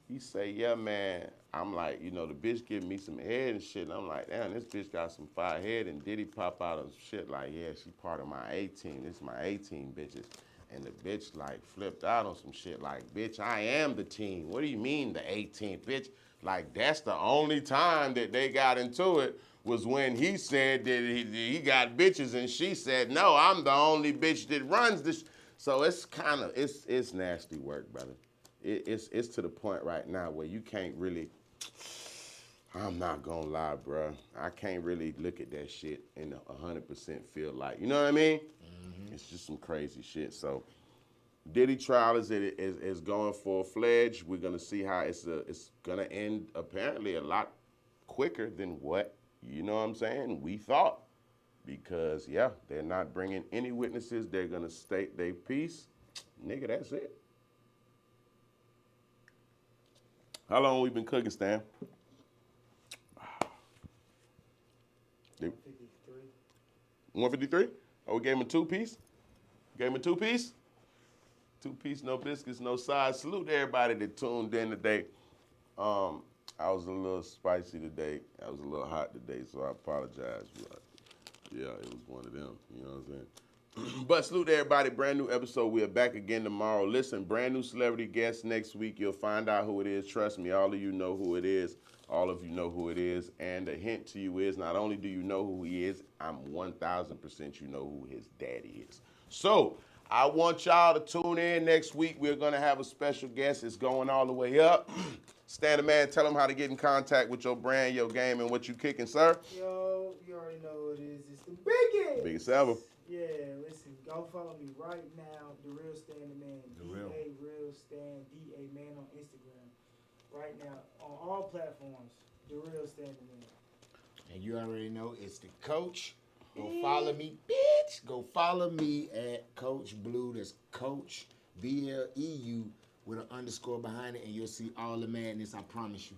A: yeah, man. I'm like, you know, the bitch giving me some head and shit. And I'm like, damn, this bitch got some fire head. And Diddy pop out of shit like, yeah, she part of my A-team. This is my A-team, bitches. And the bitch like flipped out on some shit like, bitch, I am the team. What do you mean the A-team, bitch? Like, that's the only time that they got into it was when he said that he got bitches and she said, no, I'm the only bitch that runs this. So it's kind of, it's nasty work, brother. It's to the point right now where you can't really, I'm not gonna lie, bro. I can't really look at that shit and 100% feel like, you know what I mean? Mm-hmm. It's just some crazy shit. So Diddy trial is going full-fledged. We're gonna see how it's gonna end apparently a lot quicker than what, you know what I'm saying, we thought. Because, yeah, they're not bringing any witnesses. They're gonna state their piece. Nigga, that's it. How long we been cooking, Stan?
C: 153.
A: 153? Oh, we gave him a two-piece? Gave him a two-piece? Two-piece, no biscuits, no sides. Salute to everybody that tuned in today. I was a little spicy today. I was a little hot today, so I apologize. But yeah, it was one of them, you know what I'm saying? But salute to everybody, brand new episode. We are back again tomorrow. Listen, brand new celebrity guest next week. You'll find out who it is. Trust me, all of you know who it is. All of you know who it is. And the hint to you is, not only do you know who he is, I'm 1,000% you know who his daddy is. So, I want y'all to tune in next week. We're going to have a special guest. It's going all the way up. Stan the Man, tell them how to get in contact with your brand, your game, and what you kicking, sir.
C: Yo, you already know who it is. It's the biggest.
A: Biggest ever.
C: Yeah, listen, go follow me right now, The Real Stan the Man.
B: The Real.
C: D-A Real Stan, D-A Man on Instagram. Right now, on all platforms, The Real Stan the Man.
B: And you already know it's the coach. Go follow me, bitch. Go follow me at Coach Bleu. That's Coach BLEU with an underscore behind it, and you'll see all the madness. I promise you.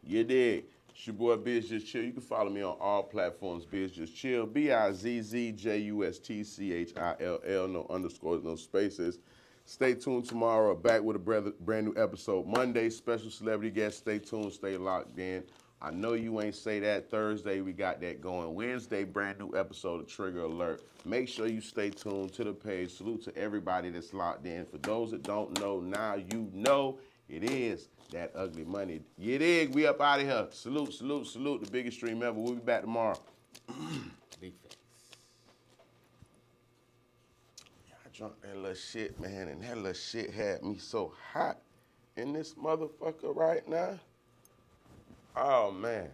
A: You dig? It's your boy Bizzjustchill. You can follow me on all platforms. Bizzjustchill. BIZZJUSTCHILL. No underscores, no spaces. Stay tuned tomorrow. Back with a brand new episode. Monday, special celebrity guest. Stay tuned. Stay locked in. I know you ain't say that. Thursday, we got that going. Wednesday, brand new episode of Trigger Alert. Make sure you stay tuned to the page. Salute to everybody that's locked in. For those that don't know, now you know it is that ugly money. You dig? We up out of here. Salute, salute, salute. The biggest stream ever. We'll be back tomorrow.
B: Big facts.
A: I drunk that little shit, man, and that little shit had me so hot in this motherfucker right now. Oh, man.